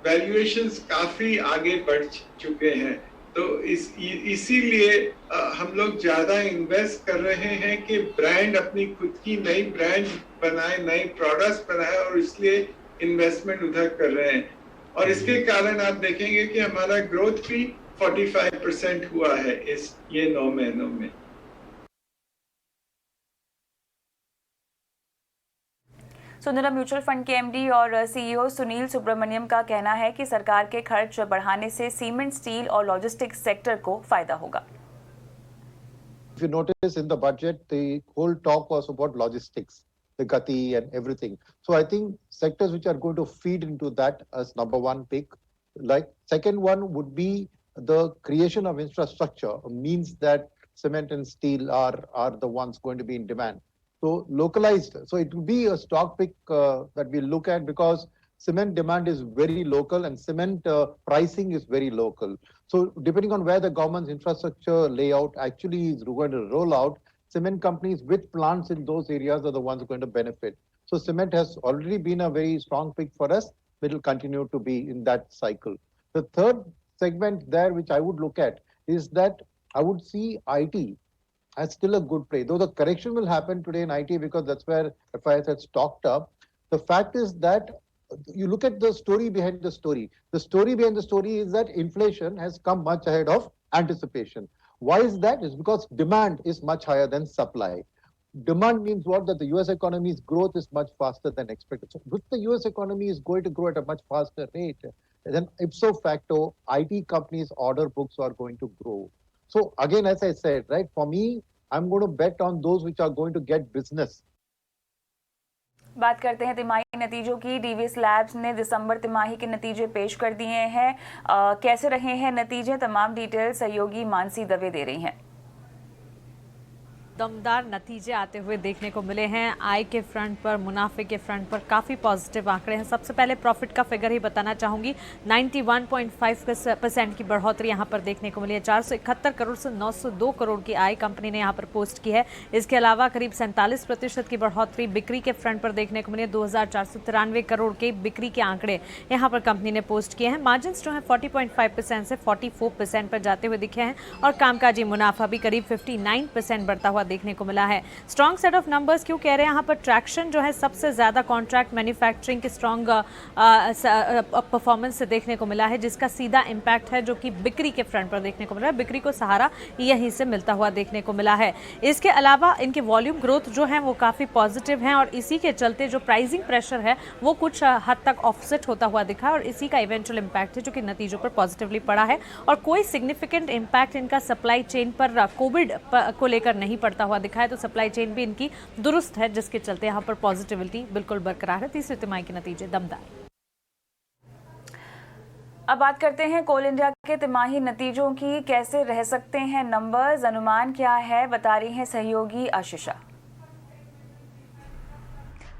वैल्यूएशंस काफी आगे बढ़ चुके हैं, तो इसीलिए हम लोग ज्यादा इन्वेस्ट कर रहे हैं कि ब्रांड, अपनी खुद की नई ब्रांड बनाए, नए प्रोडक्ट्स बनाए, और इसलिए इन्वेस्टमेंट उधर कर रहे हैं। और इसके कारण आप देखेंगे कि हमारा ग्रोथ भी 45% हुआ है ये 9 महीनों में। सुंदरम म्यूचुअल फंड के एमडी और सीईओ सुनील सुब्रमण्यम का कहना है कि सरकार के खर्च बढ़ाने से सीमेंट, स्टील और लॉजिस्टिक्स सेक्टर को फायदा होगा। If you notice in the budget, the whole talk was about logistics, the Gati and everything. So I think sectors which are going to feed into that as number one pick. Like second one would be the creation of infrastructure means that cement and steel are the ones going to be in demand. So localized, so it will be a stock pick that we look at, because cement demand is very local and cement pricing is very local. So depending on where the government's infrastructure layout actually is going to roll out, cement companies with plants in those areas are the ones who are going to benefit. So cement has already been a very strong pick for us. It will continue to be in that cycle. The third segment there, which I would look at, is that I would see IT as still a good play. Though the correction will happen today in IT because that's where FIS had stocked up. The fact is that you look at the story behind the story. The story behind the story is that inflation has come much ahead of anticipation. Why is that? It's because demand is much higher than supply. Demand means what? That the US economy's growth is much faster than expected. So if the US economy is going to grow at a much faster rate, then ipso facto, IT companies' order books are going to grow. So again, as I said, right, for me, I'm going to bet on those which are going to get business. बात करते हैं तिमाही नतीजों की। डीवीएस लैब्स ने दिसंबर तिमाही के नतीजे पेश कर दिए हैं। कैसे रहे हैं नतीजे, तमाम डिटेल सहयोगी मानसी दवे दे रही हैं। दमदार नतीजे आते हुए देखने को मिले हैं। आय के फ्रंट पर, मुनाफे के फ्रंट पर काफ़ी पॉजिटिव आंकड़े हैं। सबसे पहले प्रॉफिट का फिगर ही बताना चाहूँगी। 91.5% की बढ़ोतरी यहाँ पर देखने को मिली है। 471 करोड़ से 902 करोड़ की आय कंपनी ने यहाँ पर पोस्ट की है। इसके अलावा करीब 47% की बढ़ोतरी बिक्री के फ्रंट पर देखने को मिली है। 2493 करोड़ के बिक्री के आंकड़े यहाँ पर कंपनी ने पोस्ट किए हैं। मार्जिन जो है 40.5% से 44% पर जाते हुए दिखे हैं और कामकाजी मुनाफा भी करीब 59% बढ़ता हुआ देखने को मिला है। स्ट्रॉन्ग सेट ऑफ नंबर्स क्यों कह रहे हैं, यहाँ पर ट्रैक्शन जो है सबसे ज्यादा कॉन्ट्रैक्ट मैन्युफैक्चरिंग के स्ट्रॉन्ग परफॉर्मेंस से देखने को मिला है, जिसका सीधा इम्पैक्ट है जो कि बिक्री के फ्रंट पर देखने को मिला है। बिक्री को सहारा यहीं से मिलता हुआ देखने को मिला है। इसके अलावा इनके वॉल्यूम ग्रोथ जो है वो काफी पॉजिटिव है और इसी के चलते जो प्राइसिंग प्रेशर है वो कुछ हद तक ऑफसेट होता हुआ दिखा और इसी का इवेंचुअल इम्पैक्ट है जो कि नतीजों पर पॉजिटिवली पड़ा है और कोई सिग्निफिकेंट इम्पैक्ट इनका सप्लाई चेन पर कोविड को लेकर नहीं पड़ता हुआ दिखा है। तो सप्लाई चेन भी इनकी दुरुस्त है जिसके चलते यहाँ पर पॉजिटिविटी बिल्कुल बरकरार है। तीसरी तिमाही के नतीजे दमदार। अब बात करते हैं कोल इंडिया के तिमाही नतीजों की। कैसे रह सकते हैं नंबर्स, अनुमान क्या है, बता रही हैं सहयोगी आशीषा।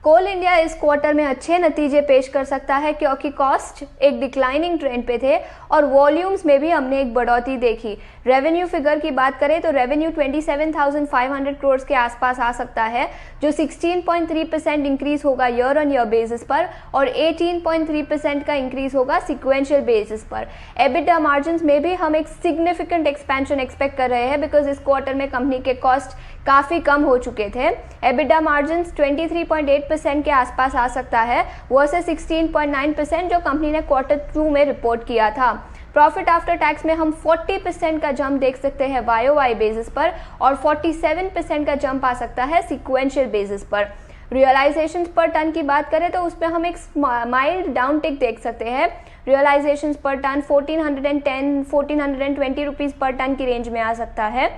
कोल इंडिया इस क्वार्टर में अच्छे नतीजे पेश कर सकता है क्योंकि कॉस्ट एक डिक्लाइनिंग ट्रेंड पे थे और वॉल्यूम्स में भी हमने एक बढ़ोतरी देखी। रेवेन्यू फिगर की बात करें तो रेवेन्यू 27,500 करोड़ के आसपास आ सकता है जो 16.3% इंक्रीज होगा ईयर ऑन ईयर बेसिस पर और 18.3% का इंक्रीज होगा सिक्वेंशियल बेसिस पर। एबिटा मार्जिन्स में भी हम एक सिग्निफिकेंट एक्सपेंशन एक्सपेक्ट कर रहे हैं बिकॉज इस क्वार्टर में कंपनी के कॉस्ट काफ़ी कम हो चुके थे। एबिटा मार्जिन्स 23.8% के आसपास आ सकता है वर्सेस 16.9% जो कंपनी ने क्वार्टर 2 में रिपोर्ट किया था। प्रॉफिट आफ्टर टैक्स में हम 40% का जंप देख सकते हैं YOY बेसिस पर और 47% का जंप आ सकता है सिक्वेंशियल बेसिस पर। रियलाइजेशंस पर टन की बात करें तो उसमें हम एक माइल्ड डाउन टिक देख सकते हैं। रियलाइजेशंस पर टन 1410-1420 रुपीज़ पर टन की रेंज में आ सकता है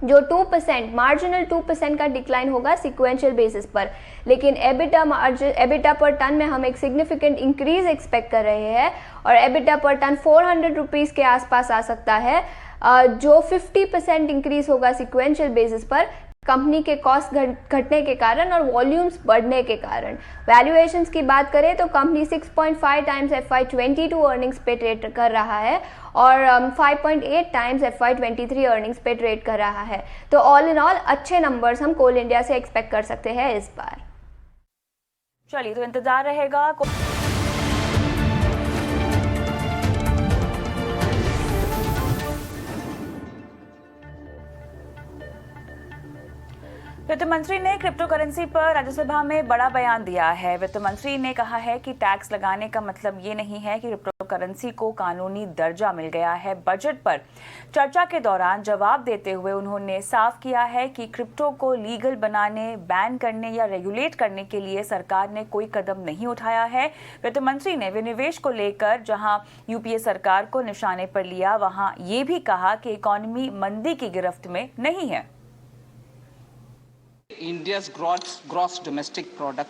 जो 2% मार्जिनल 2% का डिक्लाइन होगा सिक्वेंशियल बेसिस पर। लेकिन एबिटा पर टन में हम एक सिग्निफिकेंट इंक्रीज एक्सपेक्ट कर रहे हैं और एबिटा पर टन 400 रुपीज़ के आसपास आ सकता है जो 50% इंक्रीज होगा सिक्वेंशियल बेसिस पर कंपनी के कॉस्ट घटने के कारण और वॉल्यूम्स बढ़ने के कारण। वैल्यूएशंस की बात करें तो कंपनी 6.5 टाइम्स FY22 अर्निंग्स पे ट्रेड कर रहा है और 5.8 टाइम्स FY23 अर्निंग्स पे ट्रेड कर रहा है। तो ऑल इन ऑल अच्छे नंबर्स हम कोल इंडिया से एक्सपेक्ट कर सकते हैं इस बार। चलिए, तो इंतजार रहेगा। वित्त मंत्री ने क्रिप्टो करेंसी पर राज्यसभा में बड़ा बयान दिया है। वित्त मंत्री ने कहा है कि टैक्स लगाने का मतलब ये नहीं है कि क्रिप्टो करेंसी को कानूनी दर्जा मिल गया है। बजट पर चर्चा के दौरान जवाब देते हुए उन्होंने साफ किया है कि क्रिप्टो को लीगल बनाने, बैन करने या रेगुलेट करने के लिए सरकार ने कोई कदम नहीं उठाया है। वित्त मंत्री ने विनिवेश को लेकर जहां यूपीए सरकार को निशाने पर लिया, वहां ये भी कहा कि इकोनॉमी मंदी की गिरफ्त में नहीं है। India's gross domestic product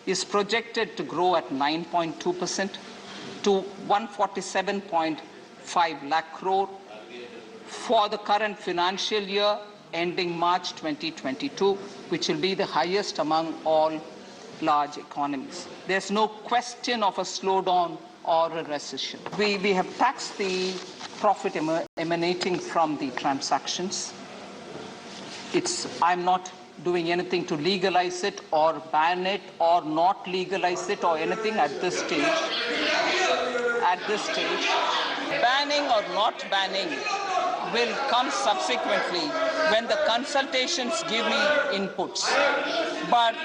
is projected to grow at 9.2% to 147.5 lakh crore for the current financial year ending March 2022, which will be the highest among all large economies. There's no question of a slowdown or a recession. We have taxed the profit emanating from the transactions. I'm not doing anything to legalize it or ban it or not legalize it or anything at this stage. At this stage, banning or not banning will come subsequently when the consultations give me inputs. But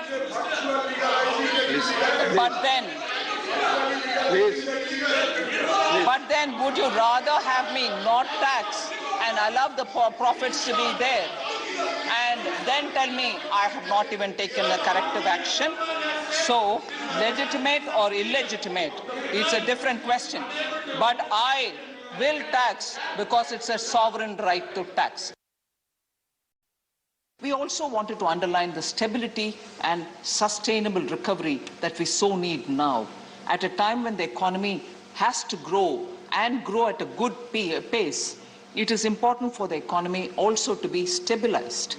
then would you rather have me not tax and allow the profits to be there and then tell me I have not even taken a corrective action? So legitimate or illegitimate, it's a different question. But I will tax because it's a sovereign right to tax. We also wanted to underline the stability and sustainable recovery that we so need now. At a time when the economy has to grow and grow at a good pace, it is important for the economy also to be stabilized.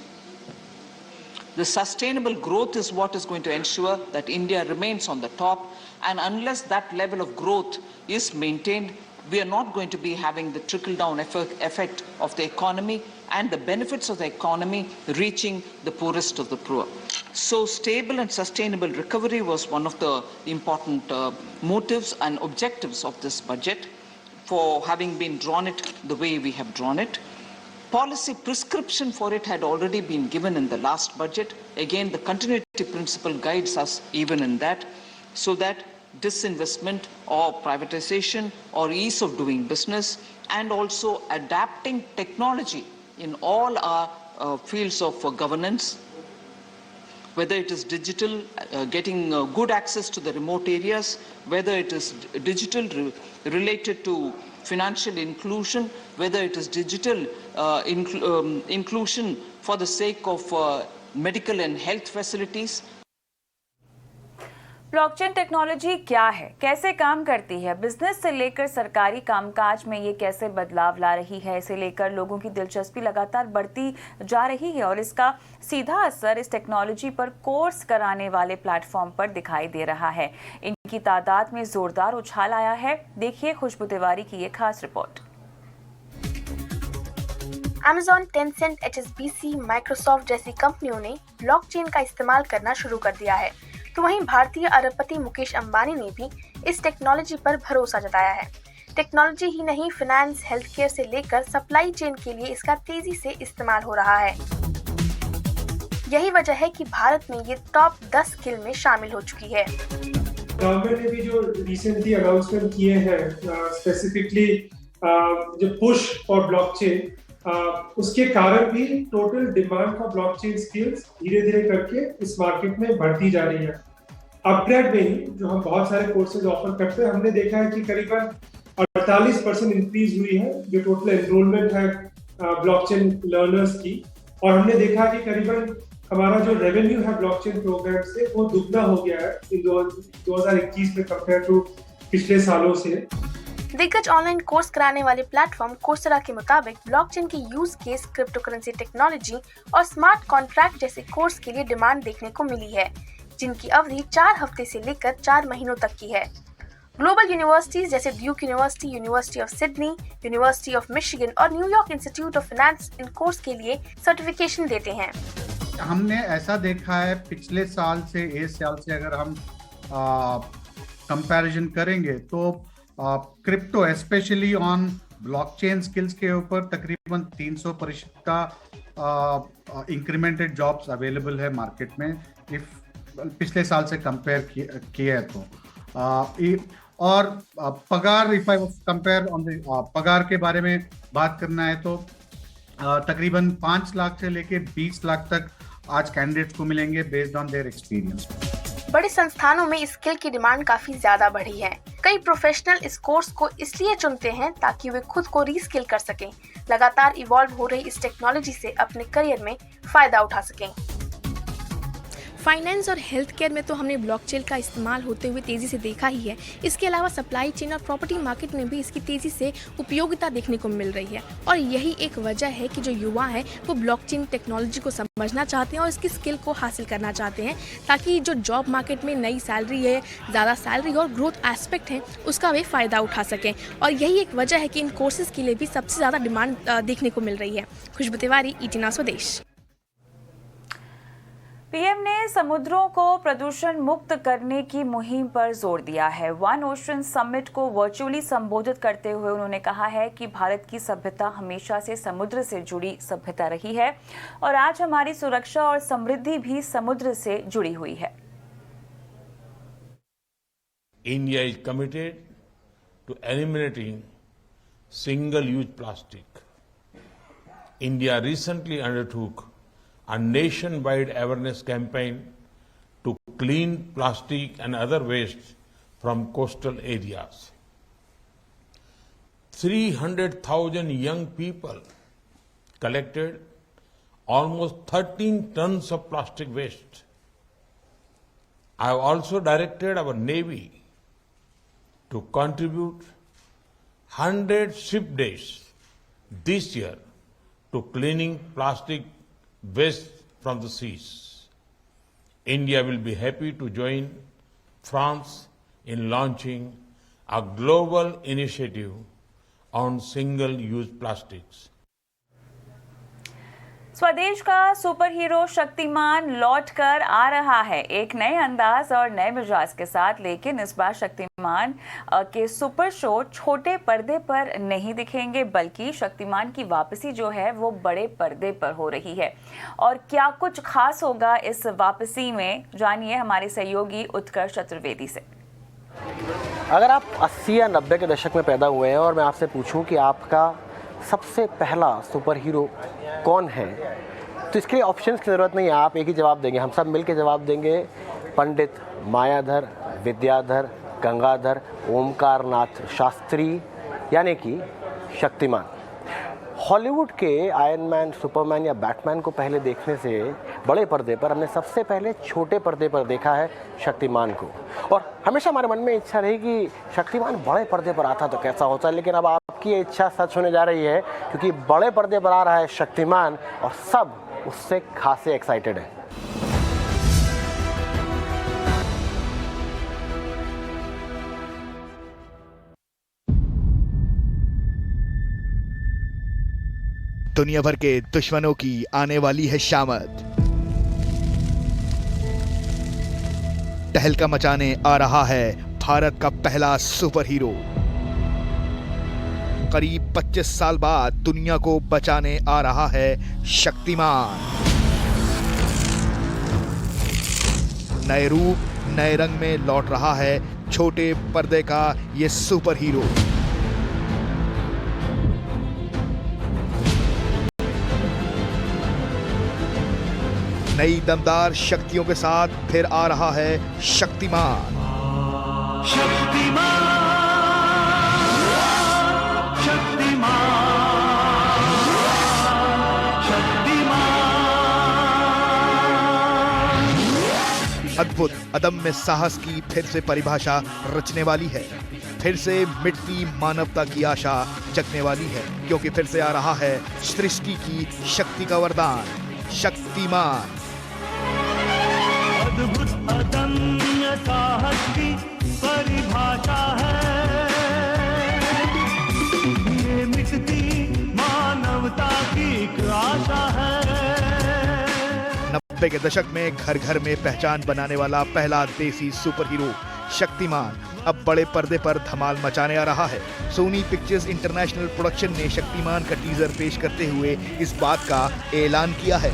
The sustainable growth is what is going to ensure that India remains on the top, and unless that level of growth is maintained, we are not going to be having the trickle-down effect of the economy and the benefits of the economy reaching the poorest of the poor. So stable and sustainable recovery was one of the important motives and objectives of this budget for having been drawn it the way we have drawn it. Policy prescription for it had already been given in the last budget. Again, the continuity principle guides us even in that, so that disinvestment or privatization or ease of doing business and also adapting technology in all our fields of governance, whether it is digital, getting good access to the remote areas, whether it is digital related to financial inclusion, whether it is digital inclusion for the sake of medical and health facilities. Blockchain technology क्या है, कैसे काम करती है, बिजनेस से लेकर सरकारी कामकाज में ये कैसे बदलाव ला रही है, इसे लेकर लोगों की दिलचस्पी लगातार बढ़ती जा रही है और इसका सीधा असर इस टेक्नोलॉजी पर कोर्स कराने वाले प्लेटफॉर्म पर दिखाई दे रहा है। इनकी तादाद में जोरदार उछाल आया है। देखिए खुशबू तिवारी की ये खास report. Amazon, Tencent, HSBC, Microsoft जैसी कंपनियों ने ब्लॉकचेन का इस्तेमाल करना शुरू कर दिया है, तो वहीं भारतीय अरबपति मुकेश अंबानी ने भी इस टेक्नोलॉजी पर भरोसा जताया है। टेक्नोलॉजी ही नहीं, फाइनेंस, हेल्थ केयर से लेकर सप्लाई चेन के लिए इसका तेजी से इस्तेमाल हो रहा है। यही वजह है कि भारत में ये टॉप 10 स्किल में शामिल हो चुकी है। गवर्नमेंट ने भी जो रिसेंटली अनाउंसमेंट किए हैं, स्पेसिफिकली जो पुश फॉर ब्लॉकचेन, उसके कारण भी total demand for blockchain skills धीरे धीरे करके इस मार्केट में बढ़ती जा रही है। अपग्रेड में ही जो हम बहुत सारे कोर्सेज ऑफर करते हैं, हमने देखा है कि करीबन 48% इंक्रीज हुई है जो टोटल एनरोलमेंट है ब्लॉकचेन लर्नर्स की, और हमने देखा कि करीबन हमारा जो रेवेन्यू है ब्लॉकचेन प्रोग्राम से वो दुगना हो गया है इन 2021 में कंपेयर टू पिछले सालों से। दिग्गज ऑनलाइन कोर्स कराने वाले प्लेटफॉर्म कोर्सेरा के मुताबिक ब्लॉकचेन की यूज केस क्रिप्टोकरेंसी टेक्नोलॉजी और स्मार्ट कॉन्ट्रैक्ट जैसे कोर्स के लिए डिमांड देखने को मिली है, जिनकी अवधि 4 हफ्ते से लेकर 4 महीनों तक की है। ग्लोबल यूनिवर्सिटीज जैसे Duke University, University of Sydney, University of Michigan और न्यूयॉर्क इंस्टीट्यूट ऑफ फाइनेंस इन कोर्स के लिए सर्टिफिकेशन देते हैं। हमने ऐसा देखा है पिछले साल से इस साल से अगर हम कंपैरिजन करेंगे तो crypto specially on blockchain skills के ऊपर तकरीबन 300% का इंक्रीमेंटेड जॉब्स अवेलेबल है मार्केट में इफ पिछले साल से कंपेयर किए तो। और पगार, इफ आई कंपेयर ऑन पगार के बारे में बात करना है तो तकरीबन 5 लाख से लेके 20 लाख तक आज कैंडिडेट्स को मिलेंगे बेस्ड ऑन देयर एक्सपीरियंस। बड़े संस्थानों में इस स्किल की डिमांड काफी ज्यादा बढ़ी है। कई प्रोफेशनल इस कोर्स को इसलिए चुनते हैं ताकि वे खुद को रीस्किल कर सकें, लगातार इवॉल्व हो रही इस टेक्नोलॉजी से अपने करियर में फायदा उठा सकें। फाइनेंस और हेल्थ केयर में तो हमने ब्लॉकचेन का इस्तेमाल होते हुए तेज़ी से देखा ही है। इसके अलावा सप्लाई चेन और प्रॉपर्टी मार्केट में भी इसकी तेज़ी से उपयोगिता देखने को मिल रही है और यही एक वजह है कि जो युवा हैं वो ब्लॉकचेन टेक्नोलॉजी को समझना चाहते हैं और इसकी स्किल को हासिल करना चाहते हैं, ताकि जो जॉब मार्केट में नई सैलरी है, ज़्यादा सैलरी और ग्रोथ एस्पेक्ट है, उसका वे फ़ायदा उठा सकें। और यही एक वजह है कि इन कोर्सेज़ के लिए भी सबसे ज़्यादा डिमांड देखने को मिल रही है। खुशबू तिवारी, ET नाउ स्वदेश। पीएम ने समुद्रों को प्रदूषण मुक्त करने की मुहिम पर जोर दिया है। वन ओशन समिट को वर्चुअली संबोधित करते हुए उन्होंने कहा है कि भारत की सभ्यता हमेशा से समुद्र से जुड़ी सभ्यता रही है और आज हमारी सुरक्षा और समृद्धि भी समुद्र से जुड़ी हुई है। India is committed to eliminating single-use plastic. India recently undertook a nationwide awareness campaign to clean plastic and other waste from coastal areas. 300,000 young people collected almost 13 tons of plastic waste. I have also directed our Navy to contribute 100 ship days this year to cleaning plastic waste from the seas. India will be happy to join France in launching a global initiative on single-use plastics. स्वदेश का सुपर हीरो शक्तिमान लौटकर आ रहा है एक नए अंदाज और नए मिजाज के साथ, लेकिन इस बार शक्तिमान के सुपर शो छोटे पर्दे पर नहीं दिखेंगे, बल्कि शक्तिमान की वापसी जो है वो बड़े पर्दे पर हो रही है। और क्या कुछ खास होगा इस वापसी में, जानिए हमारे सहयोगी उत्कर्ष चतुर्वेदी से। अगर आप 80 या 90 के दशक में पैदा हुए हैं और मैं आपसे पूछूं कि आपका सबसे पहला सुपर हीरो कौन है, तो इसके लिए ऑप्शंस की ज़रूरत नहीं है, आप एक ही जवाब देंगे, हम सब मिलके जवाब देंगे, पंडित मायाधर, विद्याधर, गंगाधर, ओमकार नाथ शास्त्री, यानी कि शक्तिमान। हॉलीवुड के आयरन मैन, सुपरमैन या बैटमैन को पहले देखने से बड़े पर्दे पर हमने सबसे पहले छोटे पर्दे पर देखा है शक्तिमान को, और हमेशा हमारे मन में इच्छा रही कि शक्तिमान बड़े पर्दे पर आता तो कैसा होता, लेकिन अब आपकी ये इच्छा सच होने जा रही है, क्योंकि बड़े पर्दे पर आ रहा है शक्तिमान और सब उससे खासे एक्साइटेड है। दुनिया भर के दुश्मनों की आने वाली है शामत। तहलका मचाने आ रहा है भारत का पहला सुपर हीरो। करीब 25 साल बाद दुनिया को बचाने आ रहा है शक्तिमान। नए रूप, नए रंग में लौट रहा है छोटे पर्दे का ये सुपर हीरो। नई दमदार शक्तियों के साथ फिर आ रहा है शक्तिमान। शक्तिमान, शक्तिमान, शक्तिमान। अद्भुत अदम्य साहस की फिर से परिभाषा रचने वाली है। फिर से मिटती मानवता की आशा जगने वाली है, क्योंकि फिर से आ रहा है सृष्टि की शक्ति का वरदान, शक्तिमान। अद्भुत अदम्य साहस की परिभाषा है, ये मिटती मानवता की एक आशा है। 90 के दशक में घर घर में पहचान बनाने वाला पहला देसी सुपर हीरो शक्तिमान अब बड़े पर्दे पर धमाल मचाने आ रहा है। सोनी पिक्चर्स इंटरनेशनल प्रोडक्शन ने शक्तिमान का टीजर पेश करते हुए इस बात का ऐलान किया है।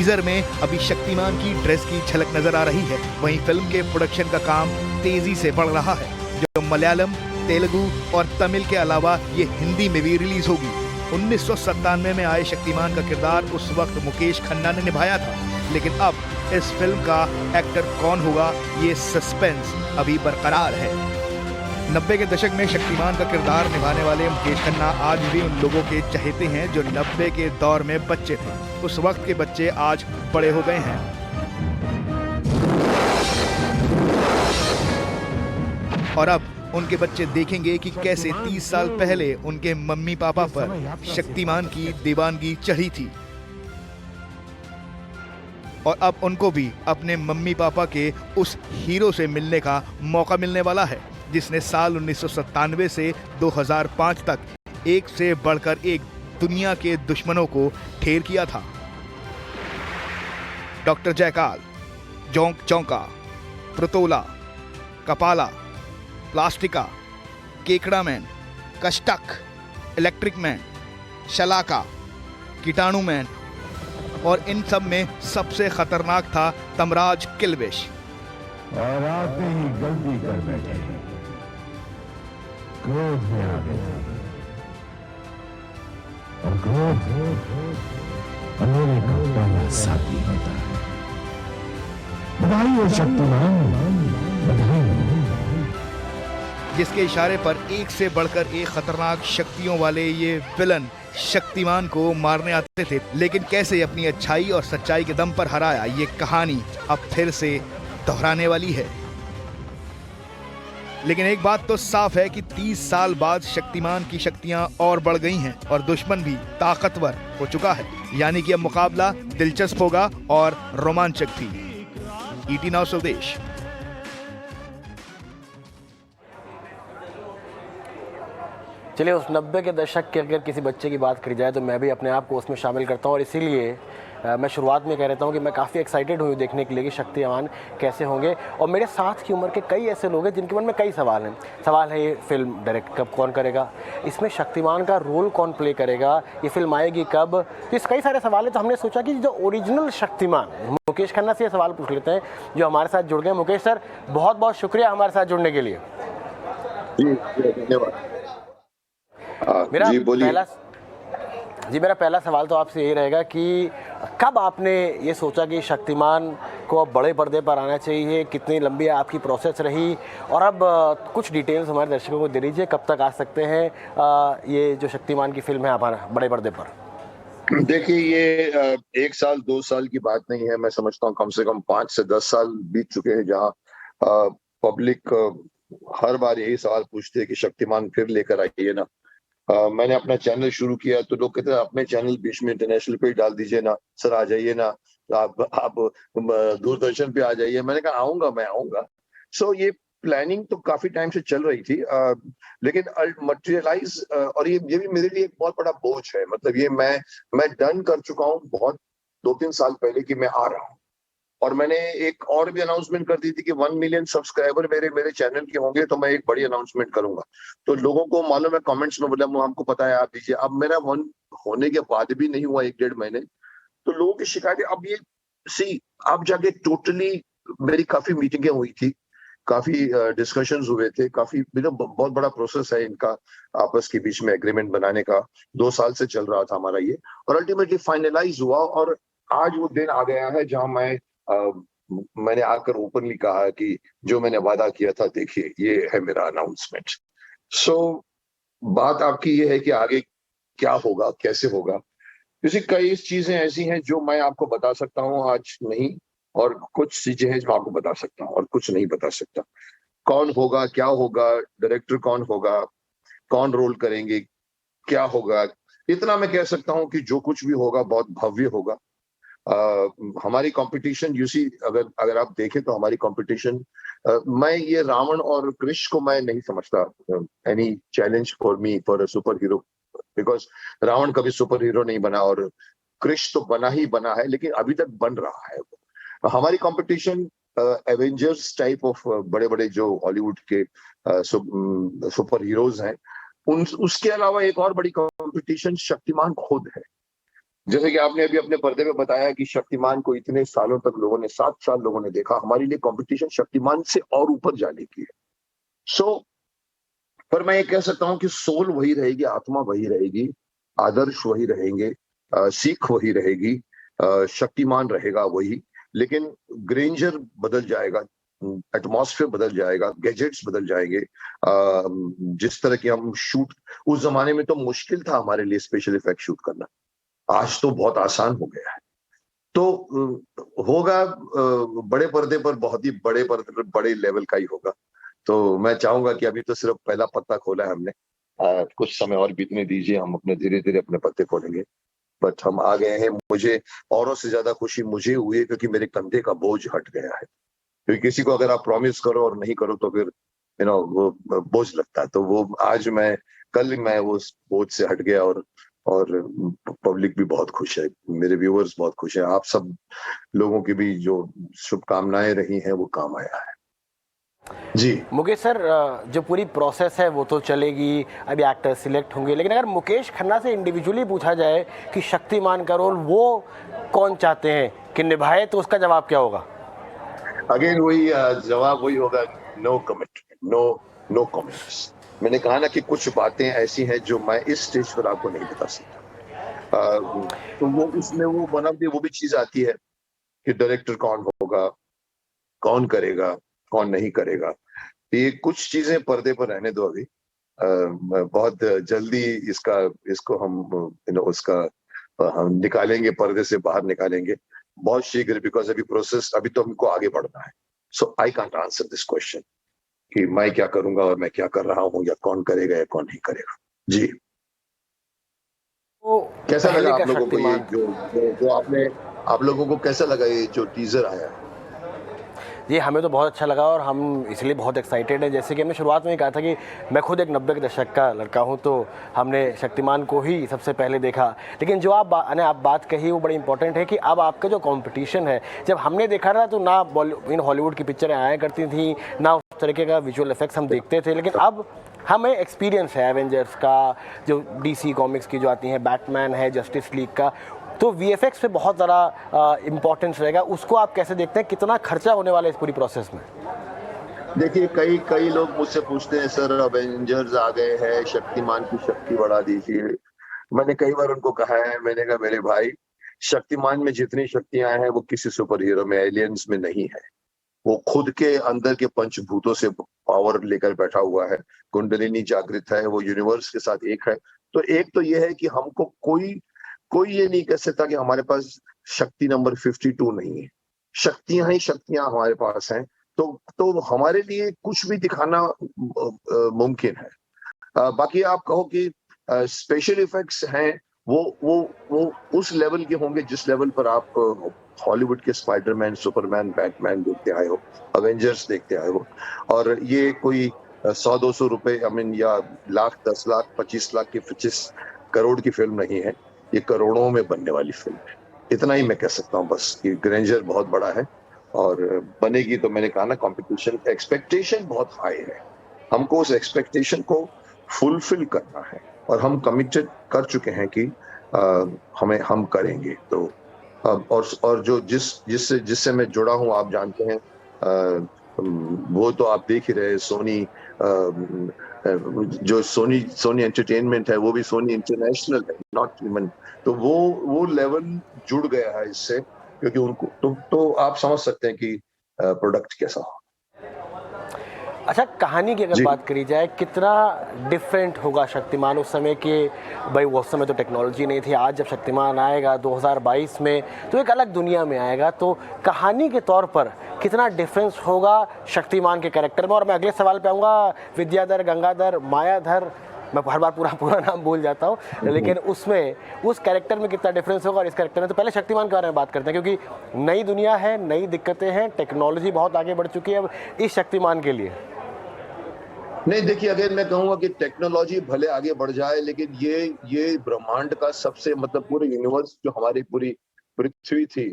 टीजर में अभी शक्तिमान की ड्रेस की झलक नजर आ रही है। वहीं फिल्म के प्रोडक्शन का काम तेजी से बढ़ रहा है, जो मलयालम, तेलुगु और तमिल के अलावा ये हिंदी में भी रिलीज होगी। 1997 में आए शक्तिमान का किरदार उस वक्त मुकेश खन्ना ने निभाया था, लेकिन अब इस फिल्म का एक्टर कौन होगा, ये सस्पेंस अभी बरकरार है। 90 के दशक में शक्तिमान का किरदार निभाने वाले मुकेश खन्ना आज भी उन लोगों के चहेते हैं जो 90 के दौर में बच्चे थे। उस वक्त के बच्चे आज बड़े हो गए हैं। और अब उनके बच्चे देखेंगे कि कैसे 30 साल पहले उनके मम्मी पापा पर शक्तिमान की दीवानगी चढ़ी थी, और अब उनको भी अपने मम्मी पापा के उस हीरो से मिलने का मौका मिलने वाला है, जिसने साल 1997 से 2005 तक एक से बढ़कर एक दुनिया के दुश्मनों को ढेर किया था। डॉक्टर जयकाल, जोंक चौंका, प्रतोला, कपाला, प्लास्टिका, केकड़ा मैन, कष्टक, इलेक्ट्रिक मैन, शलाका, कीटाणु मैन, और इन सब में सबसे खतरनाक था तमराज किल्विश। और आते ही गलती कर बैठे, क्रोध में आ गए, और क्रोध अंधेरे का पहला साथी होता है। बधाई हो शक्तिमान, बधाई हो। जिसके इशारे पर एक से बढ़कर एक खतरनाक शक्तियों वाले ये विलन शक्तिमान को मारने आते थे, लेकिन कैसे अपनी अच्छाई और सच्चाई के दम पर हराया, ये कहानी अब फिर से दोहराने वाली है। लेकिन एक बात तो साफ है कि 30 साल बाद शक्तिमान की शक्तियां और बढ़ गई हैं और दुश्मन भी ताकतवर हो चुका है, यानी कि अब मुकाबला दिलचस्प होगा और रोमांचक भी। ET नाउ स्वदेश। चलिए, उस 90 के दशक के अगर किसी बच्चे की बात करी जाए तो मैं भी अपने आप को उसमें शामिल करता हूँ, और इसीलिए मैं शुरुआत में कह रहता हूँ कि मैं काफ़ी एक्साइटेड हुई देखने के लिए कि शक्तिमान कैसे होंगे। और मेरे साथ की उम्र के कई ऐसे लोग हैं जिनके मन में कई सवाल हैं। सवाल है, ये फिल्म डायरेक्ट कब कौन करेगा, इसमें शक्तिमान का रोल कौन प्ले करेगा, ये फिल्म आएगी कब, तो इस कई सारे सवाल हैं। तो हमने सोचा कि जो ओरिजिनल शक्तिमान मुकेश खन्ना से ये सवाल पूछ लेते हैं, जो हमारे साथ जुड़ गए। मुकेश सर, बहुत बहुत शुक्रिया हमारे साथ जुड़ने के लिए। धन्यवाद। मेरा पहला सवाल तो आपसे यही रहेगा कि कब आपने ये सोचा कि शक्तिमान को अब बड़े पर्दे पर आना चाहिए, कितनी लंबी आपकी प्रोसेस रही, और अब कुछ डिटेल्स हमारे दर्शकों को दे दीजिए, कब तक आ सकते हैं ये जो शक्तिमान की फिल्म है हमारा बड़े पर्दे पर। देखिए, ये 1 साल 2 साल की बात नहीं है। मैं समझता हूँ कम से कम 5 से 10 साल बीत चुके हैं, जहाँ पब्लिक हर बार यही सवाल पूछते हैं कि शक्तिमान फिर लेकर आइए ना। मैंने अपना चैनल शुरू किया तो लोग कहते हैं अपने चैनल बीच में इंटरनेशनल पे डाल दीजिए ना सर, आ जाइए ना, आप दूरदर्शन पे आ जाइए। मैंने कहा मैं आऊंगा। सो ये प्लानिंग तो काफी टाइम से चल रही थी, लेकिन मटेरियलाइज, और ये भी मेरे लिए एक बहुत बड़ा बोझ है। मतलब ये मैं डन कर चुका हूँ बहुत 2-3 साल पहले कि मैं आ रहा हूँ, और मैंने एक और भी अनाउंसमेंट कर दी थी कि 1 मिलियन सब्सक्राइबर मेरे चैनल के होंगे तो मैं एक बड़ी अनाउंसमेंट करूंगा। तो लोगों को मालूम है, कमेंट्स में बोला हमको पता है, आप दीजिए। अब मेरा 1 होने के बाद भी नहीं हुआ 1-1.5 महीने, तो लोगों की शिकायतें अब ये अब जाके टोटली मेरी काफी मीटिंगें हुई थी, काफी डिस्कशंस हुए थे, काफी बहुत बड़ा प्रोसेस है इनका आपस के बीच में एग्रीमेंट बनाने का। 2 साल से चल रहा था हमारा ये, और अल्टीमेटली फाइनलाइज हुआ, और आज वो दिन आ गया है जहां मैंने आकर ओपनली कहा कि जो मैंने वादा किया था, देखिए ये है मेरा अनाउंसमेंट। सो बात आपकी ये है कि आगे क्या होगा, कैसे होगा। जैसे कई चीजें ऐसी हैं जो मैं आपको बता सकता हूँ आज नहीं, और कुछ चीजें हैं जो आपको बता सकता हूँ और कुछ नहीं बता सकता। कौन होगा, क्या होगा, डायरेक्टर कौन होगा, कौन रोल करेंगे, क्या होगा, इतना मैं कह सकता हूँ कि जो कुछ भी होगा बहुत भव्य होगा। हमारी कंपटीशन अगर आप देखें तो हमारी कंपटीशन, मैं ये रावण और कृष्ण को मैं नहीं समझता any challenge for me for a superhero, because Ravan कभी सुपर हीरो नहीं बना और कृष्ण तो बना ही बना है, लेकिन अभी तक बन रहा है। हमारी कंपटीशन एवेंजर्स टाइप ऑफ बड़े बड़े जो हॉलीवुड के सुपर हीरोज हैं, उसके अलावा एक और बड़ी कंपटीशन शक्तिमान खुद है। जैसे कि आपने अभी अपने पर्दे में बताया कि शक्तिमान को इतने सालों तक लोगों ने 7 साल लोगों ने देखा, हमारे लिए कंपटीशन शक्तिमान से और ऊपर जाने की है। सो पर मैं ये कह सकता हूं कि सोल वही रहेगी, आत्मा वही रहेगी, आदर्श वही रहेंगे, सीख वही रहेगी, शक्तिमान रहेगा वही, लेकिन ग्रेंजर बदल जाएगा, एटमॉस्फेयर बदल जाएगा, गैजेट्स बदल जाएंगे। जिस तरह की हम शूट, उस जमाने में तो मुश्किल था हमारे लिए स्पेशल इफेक्ट शूट करना, आज तो बहुत आसान हो गया है। तो होगा बड़े पर्दे पर, बहुत ही बड़े पर्दे पर बड़े लेवल का ही होगा। तो मैं चाहूंगा कि अभी तो सिर्फ पहला पत्ता खोला है हमने, कुछ समय और बीतने दीजिए, हम अपने धीरे धीरे अपने पत्ते खोलेंगे। बट हम आ गए हैं। मुझे औरों से ज्यादा खुशी मुझे हुई है क्योंकि मेरे कंधे का बोझ हट गया है। क्योंकि किसी को अगर आप प्रॉमिस करो और नहीं करो तो फिर वो बोझ लगता है। तो वो आज कल मैं वो बोझ से हट गया और पब्लिक भी बहुत खुश है, मेरे व्यूअर्स बहुत खुश हैं, आप सब लोगों की भी जो शुभकामनाएं रही हैं वो काम आया है। जी मुकेश सर, जो पूरी प्रोसेस है वो तो चलेगी, अभी एक्टर सिलेक्ट होंगे, लेकिन अगर मुकेश खन्ना से इंडिविजुअली पूछा जाए कि शक्तिमान का रोल वो कौन चाहते हैं कि निभाए, तो उसका जवाब क्या होगा? अगेन वही जवाब वही होगा, नो कमेंट, नो कमेंट्स। मैंने कहा ना कि कुछ बातें ऐसी हैं जो मैं इस स्टेज पर आपको नहीं बता सकता। तो वो उसमें वो बना भी वो भी चीज आती है कि डायरेक्टर कौन होगा, कौन करेगा, कौन नहीं करेगा। ये कुछ चीजें पर्दे पर रहने दो अभी, बहुत जल्दी इसको हम उसका हम निकालेंगे, पर्दे से बाहर निकालेंगे बहुत शीघ्र, बिकॉज अभी तो हमको आगे बढ़ना है। So I can't answer this question कि मैं क्या करूंगा और मैं क्या कर रहा हूं, या कौन करेगा या कौन नहीं करेगा। जी तो कैसा लगा आप लोगों को ये जो आप लोगों को कैसा लगा ये जो टीजर आया? जी हमें तो बहुत अच्छा लगा और हम इसलिए बहुत एक्साइटेड हैं। जैसे कि हमने शुरुआत में ही कहा था कि मैं खुद एक 90 के दशक का लड़का हूं, तो हमने शक्तिमान को ही सबसे पहले देखा। लेकिन जो आप बात कही वो बड़ी इंपॉर्टेंट है कि अब आपका जो कंपटीशन है, जब हमने देखा था तो ना हॉलीवुड की पिक्चरें आया करती थी, ना उस तरीके का विजुअल इफेक्ट्स हम देखते थे, लेकिन अब हमें एक्सपीरियंस है एवेंजर्स का, जो DC कॉमिक्स की जो आती हैं, बैटमैन है, जस्टिस लीग का, तो VFX पे बहुत ज़्यादा इम्पोर्टेंस रहेगा। उसको आप कैसे देखते हैं, कितना खर्चा होने वाला है इस पूरी प्रोसेस में? देखिए कई लोग मुझसे पूछते हैं सर अवेंजर्स आ गए हैं, शक्तिमान की शक्ति बढ़ा दीजिए। मैंने कई बार उनको कहा है, मैंने कहा मेरे भाई, शक्तिमान में जितनी शक्तियां हैं वो किसी सुपर हीरो में, एलियंस में नहीं है। वो खुद के अंदर के पंचभूतों से पावर लेकर बैठा हुआ है, कुंडलिनी जागृत है, वो यूनिवर्स के साथ एक है। तो एक तो ये है कि हमको कोई ये नहीं कह सकता कि हमारे पास शक्ति नंबर 52 नहीं है। शक्तियां ही शक्तियां हमारे पास हैं, तो हमारे लिए कुछ भी दिखाना मुमकिन है। बाकी आप कहो कि स्पेशल इफेक्ट्स हैं, वो उस लेवल के होंगे जिस लेवल पर आप हॉलीवुड के स्पाइडरमैन, सुपरमैन, बैटमैन देखते आए हो, अवेंजर्स देखते आए हो। और ये कोई 100-200 रुपए या लाख, 10 लाख, 25 लाख की, 25 करोड़ की फिल्म नहीं है, ये करोड़ों में बनने वाली फिल्म है। इतना ही मैं कह सकता हूँ बस कि ग्रेंजर बहुत बड़ा है और बनेगी। तो मैंने कहा ना, कंपटीशन, एक्सपेक्टेशन बहुत हाई है, हमको उस एक्सपेक्टेशन को फुलफिल करना है और हम कमिटेड कर चुके हैं कि हम करेंगे। तो और जो जिससे मैं जुड़ा हूँ, आप जानते हैं, वो तो आप देख ही रहे, सोनी, जो सोनी एंटरटेनमेंट है वो भी सोनी इंटरनेशनल है, नॉट इवन। तो वो लेवल जुड़ गया है इससे, क्योंकि उनको तो आप समझ सकते हैं कि प्रोडक्ट कैसा हो। अच्छा, कहानी की अगर बात करी जाए, कितना डिफरेंट होगा शक्तिमान उस समय के? भाई वो उस समय तो टेक्नोलॉजी नहीं थी, आज जब शक्तिमान आएगा 2022 में तो एक अलग दुनिया में आएगा, तो कहानी के तौर पर कितना डिफरेंस होगा शक्तिमान के कैरेक्टर में? और मैं अगले सवाल पे आऊँगा, विद्याधर, गंगाधर, मायाधर, मैं हर बार पूरा नाम भूल जाता हूँ, लेकिन उसमें उस कैरेक्टर में कितना डिफरेंस होगा और इस कैरेक्टर में? तो पहले शक्तिमान के बारे में बात करते हैं, क्योंकि नई दुनिया है, नई दिक्कतें हैं, टेक्नोलॉजी बहुत आगे बढ़ चुकी है अब इस शक्तिमान के लिए। नहीं, देखिए, अगर मैं कहूंगा कि टेक्नोलॉजी भले आगे बढ़ जाए, लेकिन ये ब्रह्मांड का सबसे, मतलब पूरे यूनिवर्स जो हमारी पूरी पृथ्वी थी,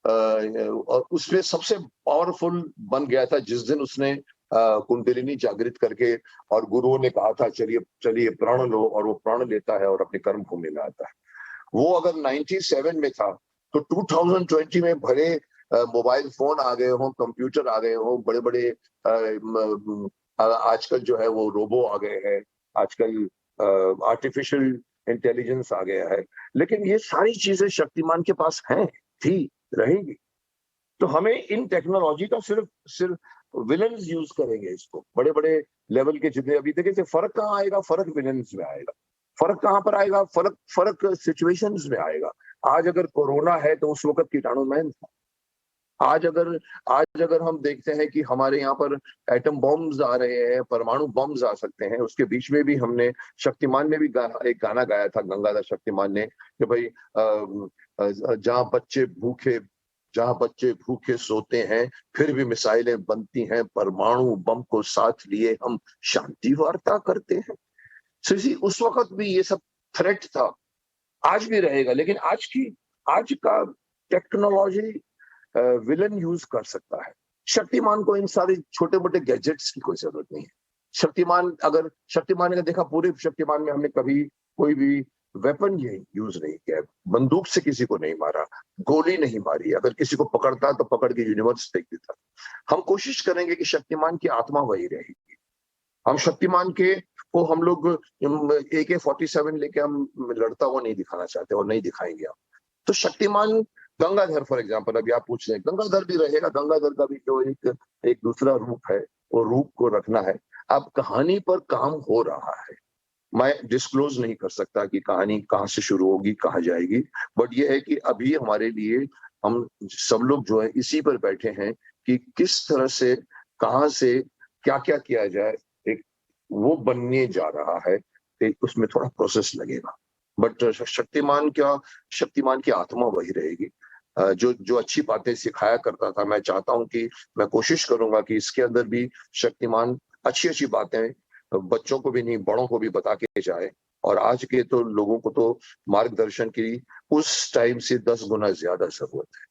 और उसमें सबसे पावरफुल बन गया था जिस दिन उसने कुंडलिनी जागृत करके, और गुरुओं ने कहा था चलिए प्राण लो, और वो प्राण लेता है और अपने कर्म भूमि में आता है। वो अगर 97 में था तो 2020 में भले मोबाइल फोन आ गए हों, कंप्यूटर आ गए हों, बड़े बड़े आजकल जो है वो रोबो आ गए हैं, आजकल आर्टिफिशियल इंटेलिजेंस आ गया है, लेकिन ये सारी चीजें शक्तिमान के पास हैं, थी, रहेंगी। तो हमें इन टेक्नोलॉजी का सिर्फ विलन्स यूज करेंगे इसको, बड़े बड़े लेवल के जितने अभी देखिए फर्क कहाँ आएगा, फर्क विलन्स में आएगा। फर्क कहाँ पर आएगा, फर्क सिचुएशंस में आएगा। आज अगर कोरोना है तो उस वक्त कीटाणुमैन था। आज अगर हम देखते हैं कि हमारे यहाँ पर एटम बॉम्ब्स आ रहे हैं, परमाणु बॉम्ब्स आ सकते हैं, उसके बीच में भी हमने शक्तिमान में भी एक गाना गाया था गंगाधर शक्तिमान ने कि भाई जहाँ बच्चे भूखे सोते हैं फिर भी मिसाइलें बनती हैं, परमाणु बम को साथ लिए हम शांति वार्ता करते हैं। उस वक्त भी ये सब थ्रेट था, आज भी रहेगा, लेकिन आज का टेक्नोलॉजी विलन यूज कर सकता है। शक्तिमान को इन सारे छोटे मोटे गैजेट्स की कोई जरूरत नहीं है। शक्तिमान ने देखा, पूरे शक्तिमान में हमने कभी कोई भी वेपन यूज नहीं किया, बंदूक से किसी को नहीं मारा, गोली नहीं मारी, अगर किसी को पकड़ता तो पकड़ के यूनिवर्स फेंक देता। हम कोशिश करेंगे कि शक्तिमान की आत्मा वही रहेगी। हम शक्तिमान को हम लोग AK-47 लेके हम लड़ता हुआ नहीं दिखाना चाहते और नहीं दिखाएंगे हम। तो शक्तिमान गंगाधर फॉर एग्जाम्पल, अभी आप पूछ रहे हैं, गंगाधर भी रहेगा। गंगाधर का भी जो एक दूसरा रूप है, वो रूप को रखना है। अब कहानी पर काम हो रहा है, मैं डिस्क्लोज नहीं कर सकता कि कहानी कहाँ से शुरू होगी, कहाँ जाएगी, बट ये है कि अभी हमारे लिए हम सब लोग जो है इसी पर बैठे हैं कि किस तरह से, कहाँ से, क्या क्या किया जाए, एक वो बनने जा रहा है। उसमें थोड़ा प्रोसेस लगेगा, बट शक्तिमान की आत्मा वही रहेगी। जो अच्छी बातें सिखाया करता था, मैं चाहता हूं कि मैं कोशिश करूंगा कि इसके अंदर भी शक्तिमान अच्छी बातें बच्चों को भी नहीं, बड़ों को भी बता के जाए। और आज के तो लोगों को तो मार्गदर्शन की उस टाइम से 10 गुना ज्यादा जरूरत है।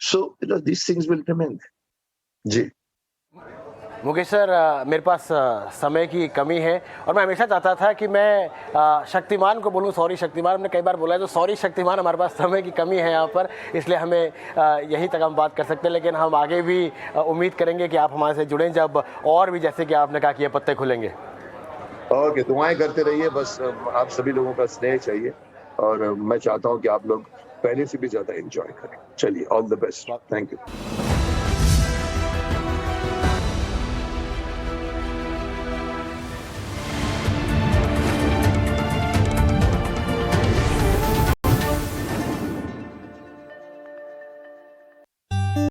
So this things will remain. जी मुकेश सर, मेरे पास समय की कमी है और मैं हमेशा चाहता था कि मैं शक्तिमान को बोलूं सॉरी शक्तिमान, हमने कई बार बोला है, तो सॉरी शक्तिमान, हमारे पास समय की कमी है यहाँ पर, इसलिए हमें यहीं तक हम बात कर सकते हैं। लेकिन हम आगे भी उम्मीद करेंगे कि आप हमारे से जुड़ें, जब और भी जैसे कि आपने कहा कि ये पत्ते खुलेंगे। ओके, दुआएं करते रहिए, बस आप सभी लोगों का स्नेह चाहिए और मैं चाहता हूँ कि आप लोग पहले से भी ज्यादा एंजॉय करें। चलिए, all the best, thank you.